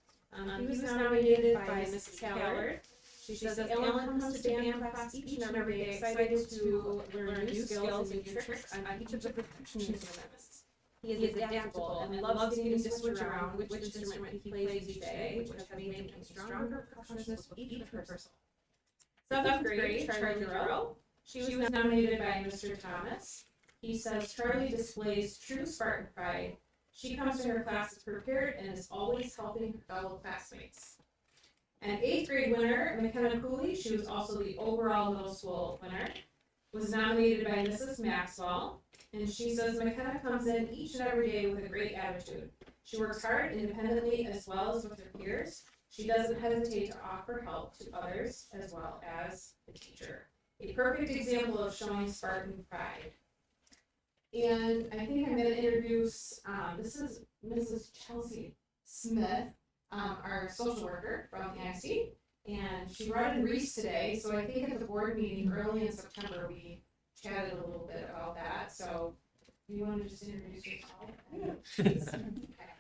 He was nominated by Mrs. Callard. She says Alan comes to band class each and every day excited to learn new skills and new tricks on each of the percussion instruments. He is adaptable and loves getting to switch around which instrument he plays each day, which has made him a stronger percussionist with each rehearsal. 7th grade, Charlie Duro. She was nominated by Mr. Thomas. He says Charlie displays true Spartan pride. She comes to her classes prepared and is always helping her fellow classmates. An 8th grade winner, McKenna Cooley, she was also the overall middle school winner, was nominated by Mrs. Maxwell. And she says McKenna comes in each and every day with a great attitude. She works hard independently as well as with her peers. She doesn't hesitate to offer help to others as well as the teacher. A perfect example of showing Spartan pride. And I think I'm going to introduce, this is Mrs. Chelsea Smith. our social worker from PASD, and she brought in Reese today, so I think at the board meeting early in September, we chatted a little bit about that, so do you want to just introduce yourself?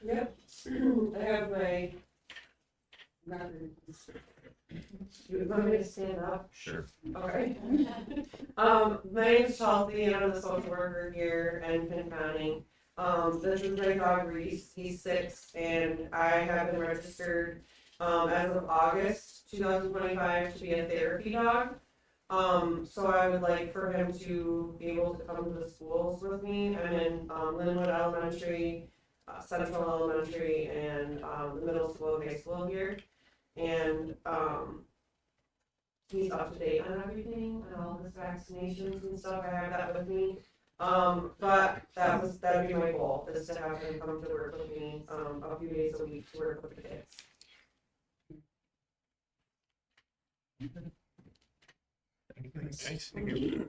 Yep, I have my records. You want me to stand up? Sure. Okay. My name's Chelsea, and I'm the social worker here in Pinconning. This is my dog Reese, he's 6, and I have him registered, as of August 2025 to be a therapy dog. So I would like for him to be able to come to the schools with me. I'm in, Linwood Elementary, Central Elementary, and, the middle school and high school here. And, he's up to date on everything, and all his vaccinations and stuff, I have that with me. But that'd be my goal, is to have him come to work with me, a few days a week to work with the kids. Thanks. Thank you.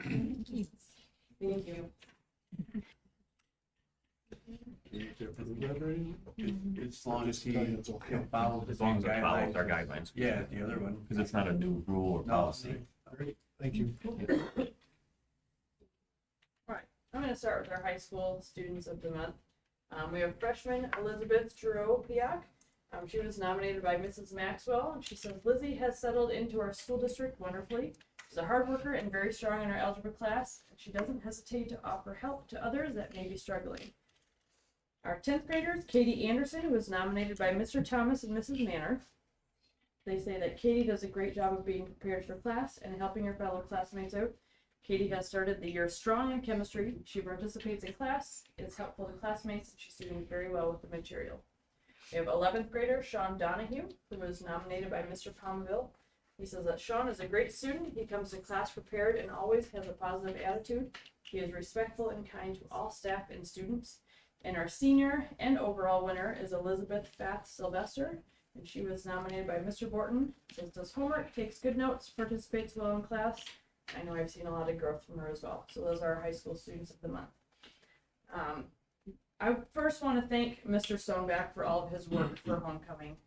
You need to approve that, right? As long as he It's okay. follows the As long as same it follows our guidelines. guidelines. Yeah, the other one. Because it's not a new rule or No, policy. Great, thank you. I'm going to start with our high school students of the month. We have freshman Elizabeth Giroux-Piak. She was nominated by Mrs. Maxwell, and she says, Lizzie has settled into our school district wonderfully. She's a hard worker and very strong in our algebra class, and she doesn't hesitate to offer help to others that may be struggling. Our 10th graders, Katie Anderson, was nominated by Mr. Thomas and Mrs. Manor. They say that Katie does a great job of being prepared for class and helping her fellow classmates out. Katie has started the year strong in chemistry. She participates in class, is helpful to classmates, and she's doing very well with the material. We have 11th grader Sean Donahue, who was nominated by Mr. Palmville. He says that Sean is a great student. He comes to class prepared and always has a positive attitude. He is respectful and kind to all staff and students. And our senior and overall winner is Elizabeth Fath Sylvester, and she was nominated by Mr. Borton. Says does homework, takes good notes, participates well in class. I know I've seen a lot of growth from her as well. So those are our high school students of the month. I first want to thank Mr. Stoneback for all of his work for homecoming.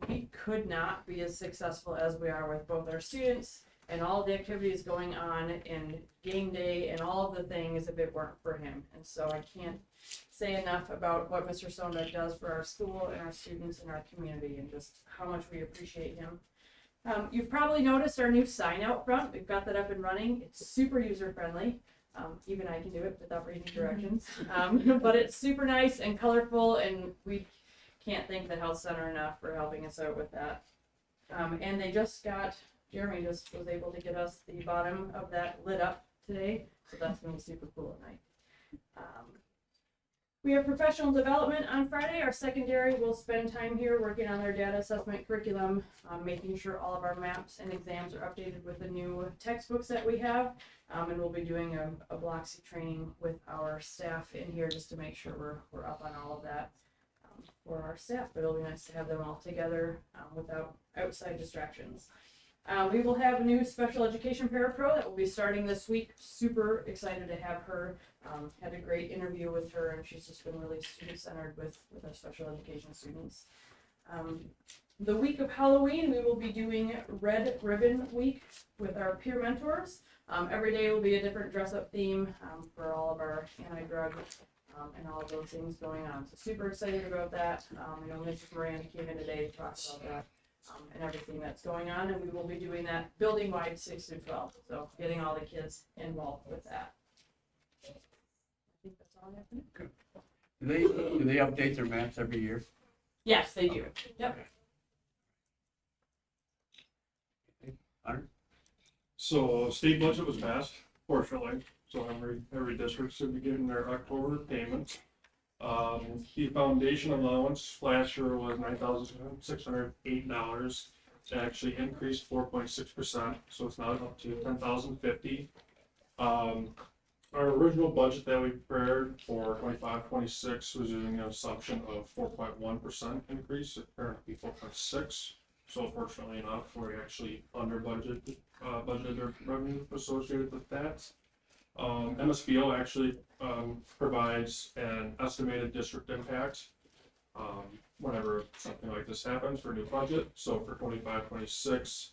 We could not be as successful as we are with both our students and all the activities going on in game day and all of the things if it weren't for him. And so I can't say enough about what Mr. Stoneback does for our school and our students and our community and just how much we appreciate him. You've probably noticed our new sign out front. We've got that up and running. It's super user friendly. Even I can do it without reading directions. But it's super nice and colorful, and we can't thank the health center enough for helping us out with that. And they just got, Jeremy just was able to get us the bottom of that lit up today, so that's gonna be super cool at night. We have professional development on Friday. Our secondary will spend time here working on their data assessment curriculum, making sure all of our maps and exams are updated with the new textbooks that we have. And we'll be doing a Bloxy training with our staff in here just to make sure we're up on all of that for our staff. But it'll be nice to have them all together without outside distractions. We will have a new special education parapro that will be starting this week. Super excited to have her. Had a great interview with her, and she's just been really student-centered with our special education students. The week of Halloween, we will be doing Red Ribbon Week with our peer mentors. Every day will be a different dress-up theme for all of our anti-drug and all of those things going on. So super excited about that. I know Mrs. Miranda came in today to talk about that. And everything that's going on, and we will be doing that building-wide 6 through 12, so getting all the kids involved with that. I think that's all I have to know. Do they update their maps every year? Yes, they do. Yep. So state budget was passed, fortunately, so every district should be getting their October payment. The foundation allowance last year was $9,608. It actually increased 4.6%, so it's now up to $10,050. Our original budget that we prepared for 25-26 was using an assumption of 4.1% increase. It turned out to be 4.6. So fortunately enough, we're actually under budgeted revenue associated with that. MSBO actually provides an estimated district impact whenever something like this happens for a new budget. So for 25-26,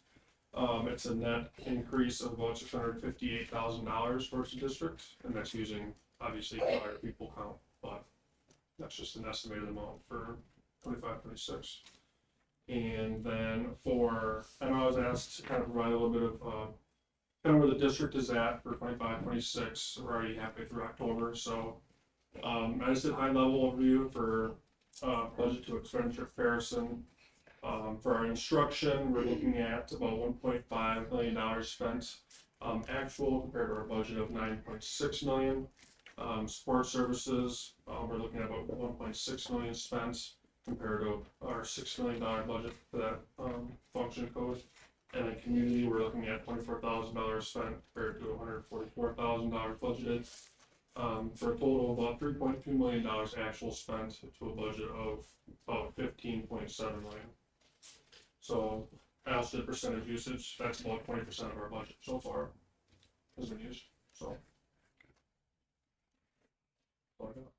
it's a net increase of about $658,000 towards the district, and that's using obviously prior people count, but that's just an estimated amount for 25-26. And then I know I was asked to kind of provide a little bit of kind of where the district is at for 25-26. We're already halfway through October, so I just did high level overview for budget to expenditure comparison. For our instruction, we're looking at about $1.5 million spent actual compared to our budget of $9.6 million. Support services, we're looking at about $1.6 million spent compared to our $6 million budget for that function code. And in community, we're looking at $24,000 spent compared to $144,000 budgeted. For a total of about $3.2 million actual spent to a budget of about $15.7 million. So as to the percentage usage, that's about 20% of our budget so far has been used. So. All I got.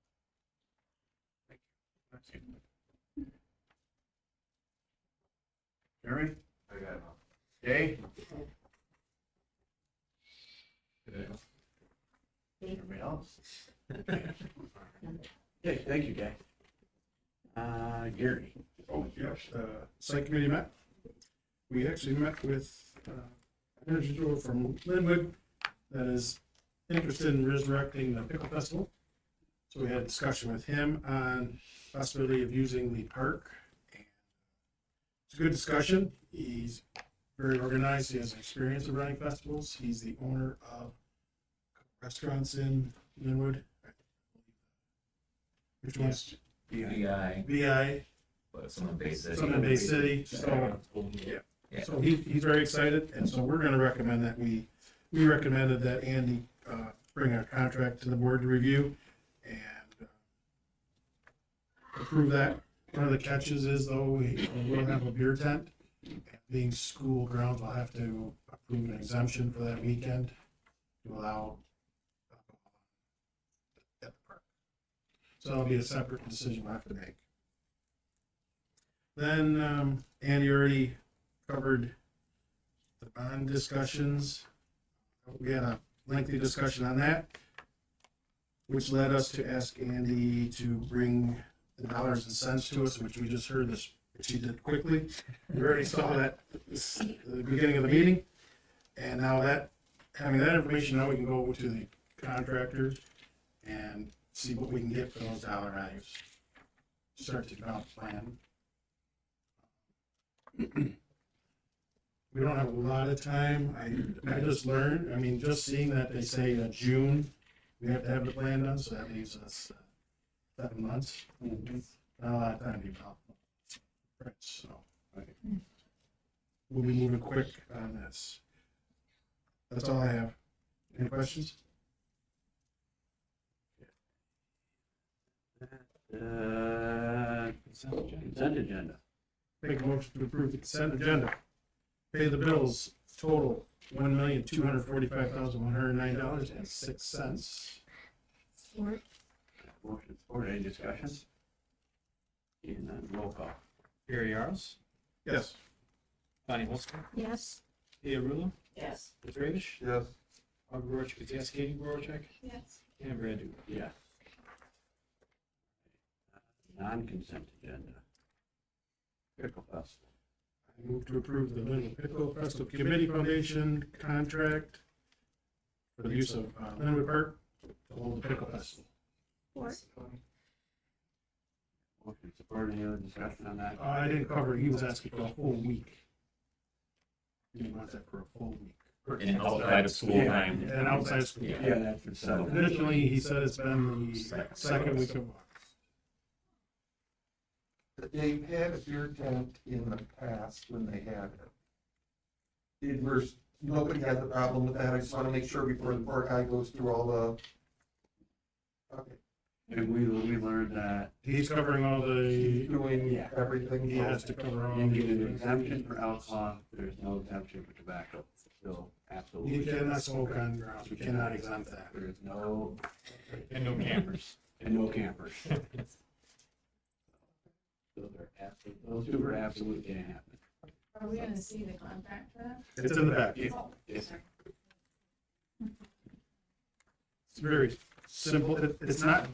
Jeremy? I got it. Jay? Everybody else? Okay, thank you, Jay. Gary? Oh, yes, site committee met. We actually met with an individual from Linwood that is interested in resurrecting the pickle festival. So we had a discussion with him on possibility of using the park. It's a good discussion. He's very organized. He has experience of running festivals. He's the owner of restaurants in Linwood. Which one's VI, VI? but some in Bay City. Some in Bay City. So, yeah. So he's very excited, and so we're gonna recommend that we recommended that Andy bring our contract to the board to review and approve that. One of the catches is though, we'll have a beer tent. Being school grounds, we'll have to approve an exemption for that weekend to allow alcohol at the park. So that'll be a separate decision we'll have to make. Then Andy already covered the bond discussions. We had a lengthy discussion on that, which led us to ask Andy to bring the dollars and cents to us, which we just heard this, which he did quickly. We already saw that at the beginning of the meeting. And now that, having that information, now we can go to the contractor and see what we can get for those dollar values. Start to develop a plan. We don't have a lot of time. I just learned, I mean, just seeing that they say June, we have to have the plan done, so that leaves us 7 months. Not a lot of time to develop. Right, so we'll be moving quick on this. That's all I have. Any questions? Consent agenda. Make a motion to approve the consent agenda. Pay the bills total $1,245,109.06. Motion support, any discussion? And then roll call. Gary Yaros, Yes. Bonnie Holster, Yes. Leah Rulo, Yes. Chris Ravish, Yes. Augur Voracek, yes, Katie Voracek, Yes. and Brad Duke. Yes. Non-consent agenda. Pickle Festival. I move to approve the Linwood Pickle Festival Committee Foundation contract for the use of Linwood Park to hold the Pickle Festival. Motion support, any other discussion on that? I didn't cover it. He was asking for a full week. He wants that for a full week. And outside of school time. And outside of school. Yeah, that's for seven. Traditionally, he said it's been the second week of August. They've had a beer tent in the past when they had it. Nobody has a problem with that. I just want to make sure before the poor guy goes through all the. Okay. And we learned that He's covering all the, Doing everything. he has to cover all you get an the. exemption for alcohol, there's no exemption for tobacco. Still, absolutely. You cannot smoke on grounds. We cannot exempt that. There's no, And no campers. and no campers. Those two are absolutely gonna happen. Are we gonna see the contract for that? It's in the back. Yes. It's very simple. It's not,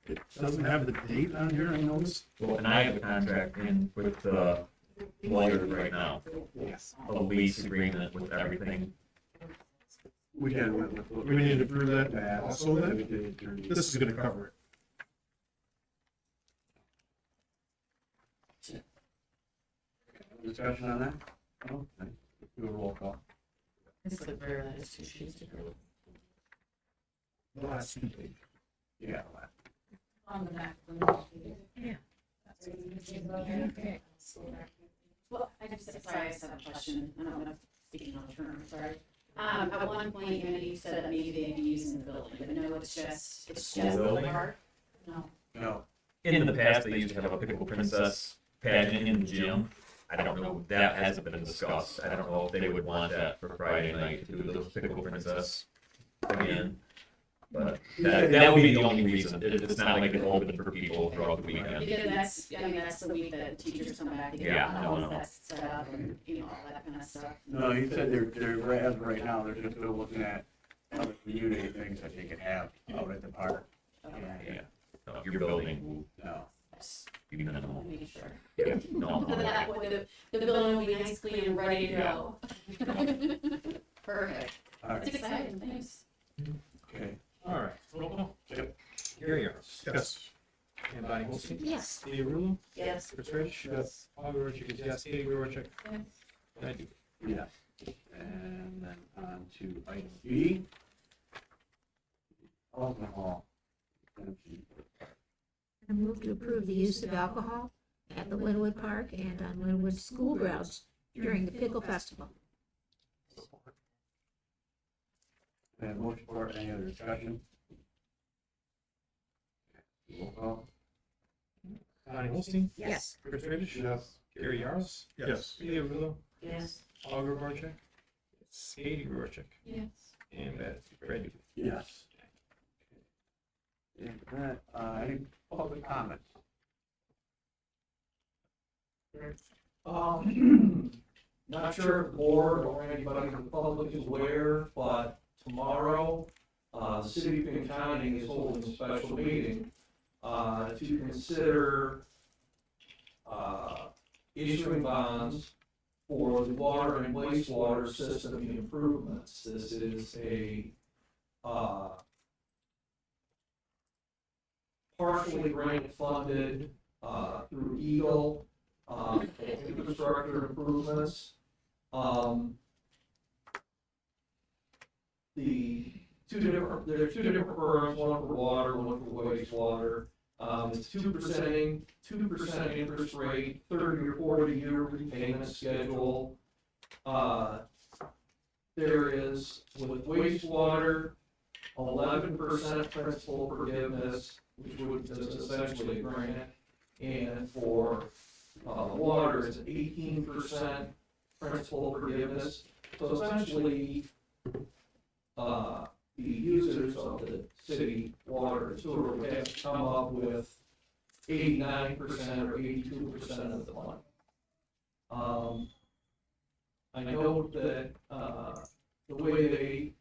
it doesn't have the date on here, I noticed. Well, and I have a contract in with the lawyer right now, Yes. a lease agreement with everything. We got with. We need to prove that Yeah, also then? we did attorney. This is gonna cover it. Discussion on that? No? Okay. Do a roll call. This is rare that it's two sheets to go. The last two pages. Yeah. On the back. Yeah. That's what you can about it. Well, I just have a question, I don't know, speaking on term, sorry. At one point, you said that maybe they'd be using the building, but no, it's just the Building? park? No. No. In the past, they used to have a Pickle Princess pageant in the gym. I don't know, that hasn't been discussed. I don't know if they would want that for Friday night to do the Pickle Princess again. But that would be the only reason. It's not like it's open for people throughout the weekend. Because that's the week that teachers come back to get Yeah, all no. that's set up and, all that kind of stuff. No, he said they're, as of right now, they're just still looking at other community things that they can have out at the park. Yeah. No, your building No. will be minimal. Making sure. Yeah, no. That way the building will be nice, clean, and ready to go. Perfect. All It's right. exciting, thanks. Okay. All right, roll call. Yep. Gary Yaros. Yes. And Bonnie Holstein. Yes. Leah Rulo. Yes. Chris Rich. Yes. Paul Rorchik is yes. Katie Rorchik. Yes. And I do. Yes. And then on to item B. Alcohol. I move to approve the use of alcohol at the Linwood Park and on Linwood School grounds during the Pickle Festival. And motion for any other discussion? Roll call. Bonnie Holstein. Yes. Chris Rich. Yes. Gary Yaros. Yes. Leah Rulo. Yes. Paul Rorchik. Yes. Katie Rorchik. Yes. And Brad do. Yes. And that, any public comments? Not sure if the board or anybody in the public is aware, but tomorrow, the city of Pinconning is holding a special meeting, to consider, issuing bonds for the water and wastewater system improvements. This is a, partially grant funded, through Eagle, infrastructure improvements. There are two different programs, one for water, one for wastewater. It's 2% interest rate, 30 or 40 year repayment schedule. There is, with wastewater, 11% principal forgiveness, which is essentially a grant. And for water, it's 18% principal forgiveness. So essentially, the users of the city water and sewer would have to come up with 89% or 82% of the money. I know that the way they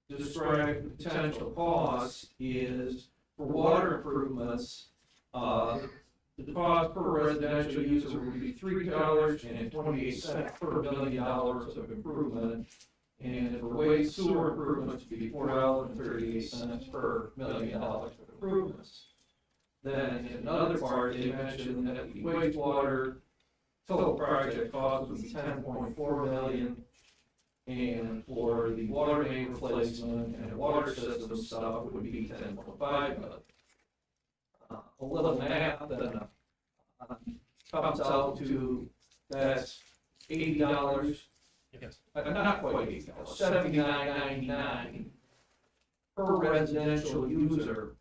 describe the potential costs is for water improvements, the cost per residential user would be $3.28 per $1 million of improvement. And for waste sewer improvements, would be $4.38 per $1 million of improvements. Then in another part, they mentioned that the wastewater total project cost would be $10.4 million. And for the water main replacement and water system stuff would be $10.5 million. A little math then comes out to that's $80. Yes. Not quite $80, $79.99 per residential user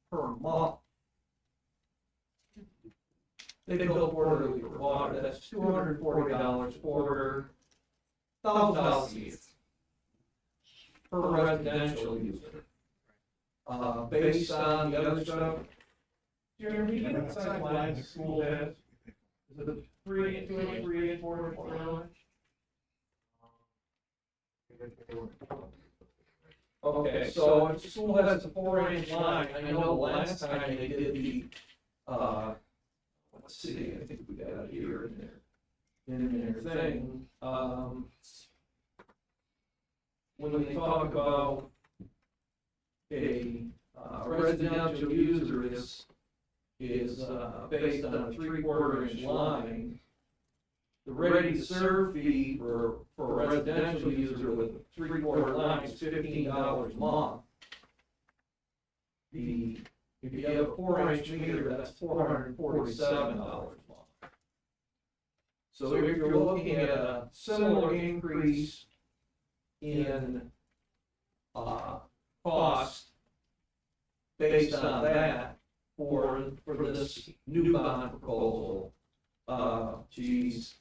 per month. They bill quarterly for water. That's $240 a quarter, $1,000 a year per residential user. Based on the other stuff, Jeremy, you know what size lines the school has? Is it a 2-inch, 3-inch, 4-inch, 4-inch? Okay, so if the school has a 4-inch line, I know the last time they did the, let's see, I think we got it here in their thing, when they talk about a residential user is based on a 3/4-inch line. The ready-to-serve fee for a residential user with a 3/4 line is $15 a month. If you have a 4-inch meter, that's $447 a month. So if you're looking at a similar increase in cost based on that for this new bond proposal, geez,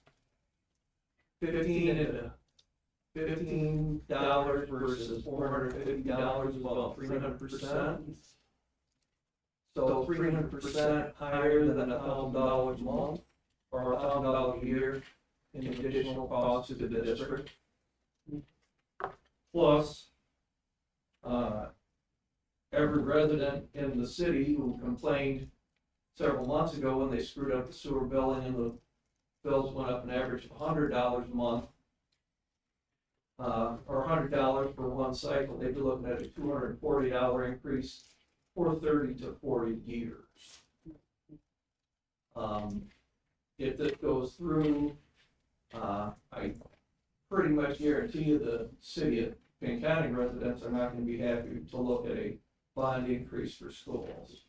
$15 versus $450 is about 300%. So 300% higher than $1,000 a month or $1,000 a year in additional costs to the district. Plus, every resident in the city who complained several months ago when they screwed up the sewer billing and the bills went up an average of $100 a month, or $100 for one cycle, they'd be looking at a $240 increase for 30 to 40 years. If this goes through, I pretty much guarantee you the city of Pinconning residents are not going to be happy to look at a bond increase for schools.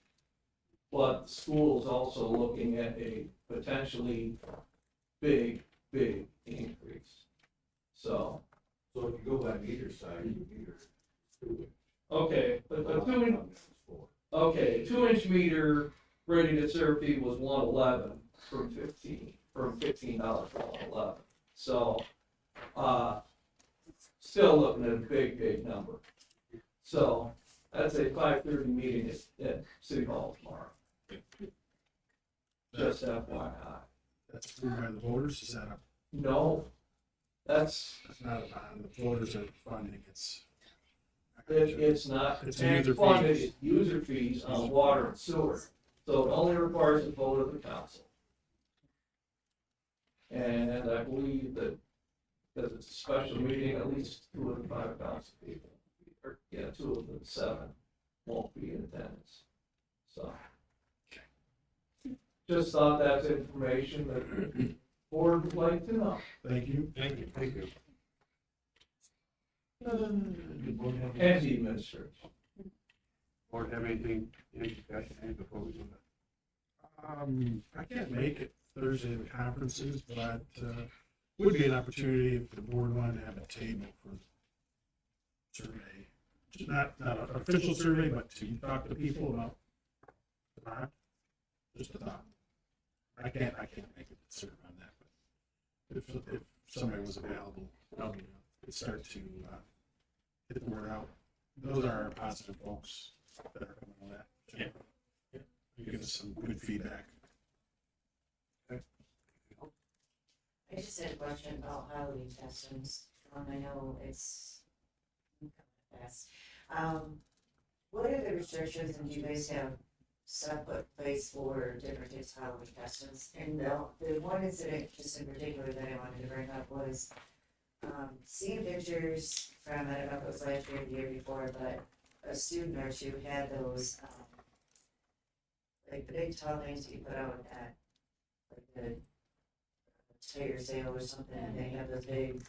But the school is also looking at a potentially big increase. So if you go by meter size, you meter 2-inch. okay, but a 2-inch meter ready to serve fee was $111 from $15 to $111. So still looking at a big number. So that's a 5:30 meeting at City Hall tomorrow. Just FYI. That's approved by the voters, is that a? No, that's not a bond, the voters are funding, it's not It's tax user funded, fees. it's user fees on water and sewer. So it only requires a vote of the council. And I believe that it's a special meeting, at least 2 of the 5 council people, or 2 of the 7 won't be in attendance. So just thought that's information that the board would like to know. Thank you. Thank you. And the administration. Board have anything, any discussion before we do that? I can't make it Thursday the conferences, but would be an opportunity if the board wanted to have a table for survey. Not an official survey, but to talk to people about the bond. Just a thought. I can't make it serve on that, but if somebody was available, could start to get the word out. Those are our positive folks that are coming on that. Yeah. Give us some good feedback. I just had a question about Halloween costumes. I know it's fast. What are the restrictions, and do you guys have set up place for different types of Halloween costumes? And the one incident, just in particular, that I wanted to bring up was seeing pictures from, I don't know if it was last year or the year before, but a student or two had those, like the big tall things that you put out at, like the tire sale or something, and they have those big,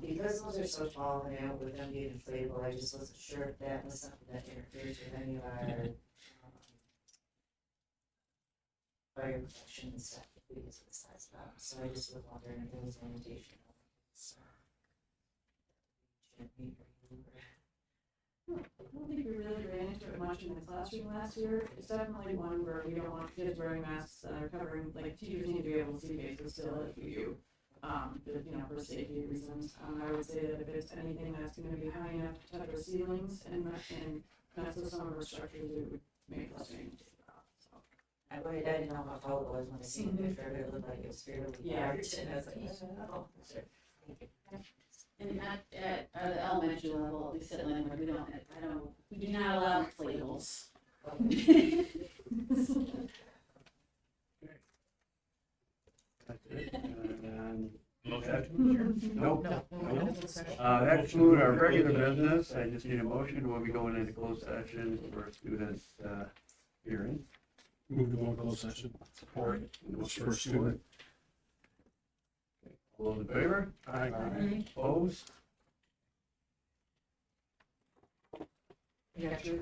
because those are so tall now with them being inflatable, I just wasn't sure if that was something that interferes with any of our fire protection and stuff, because of the size of them. So I just was wondering if there was a limitation on this. I don't think we really ran into it much in the classroom last year. It's definitely one where we don't want kids wearing masks that are covering, like teachers need to be able to see faces still if we do, for safety reasons. I would say that if it's anything that's going to be high enough to touch our ceilings and mess with some of our structures, it would make us change it out. So I didn't know how tall it was when I seen the picture, it looked like it was fairly large, and I was like, oh, sure. Thank you. And at the elementary level, at least at Linwood, we do not allow inflatables. That's it. And nope. That concludes our regular business. I just need a motion. We'll be going into closed session for a student, hearing. Move to go into closed session. Support. For student. All those in favor? Aye. Opposed? Yeah, sure.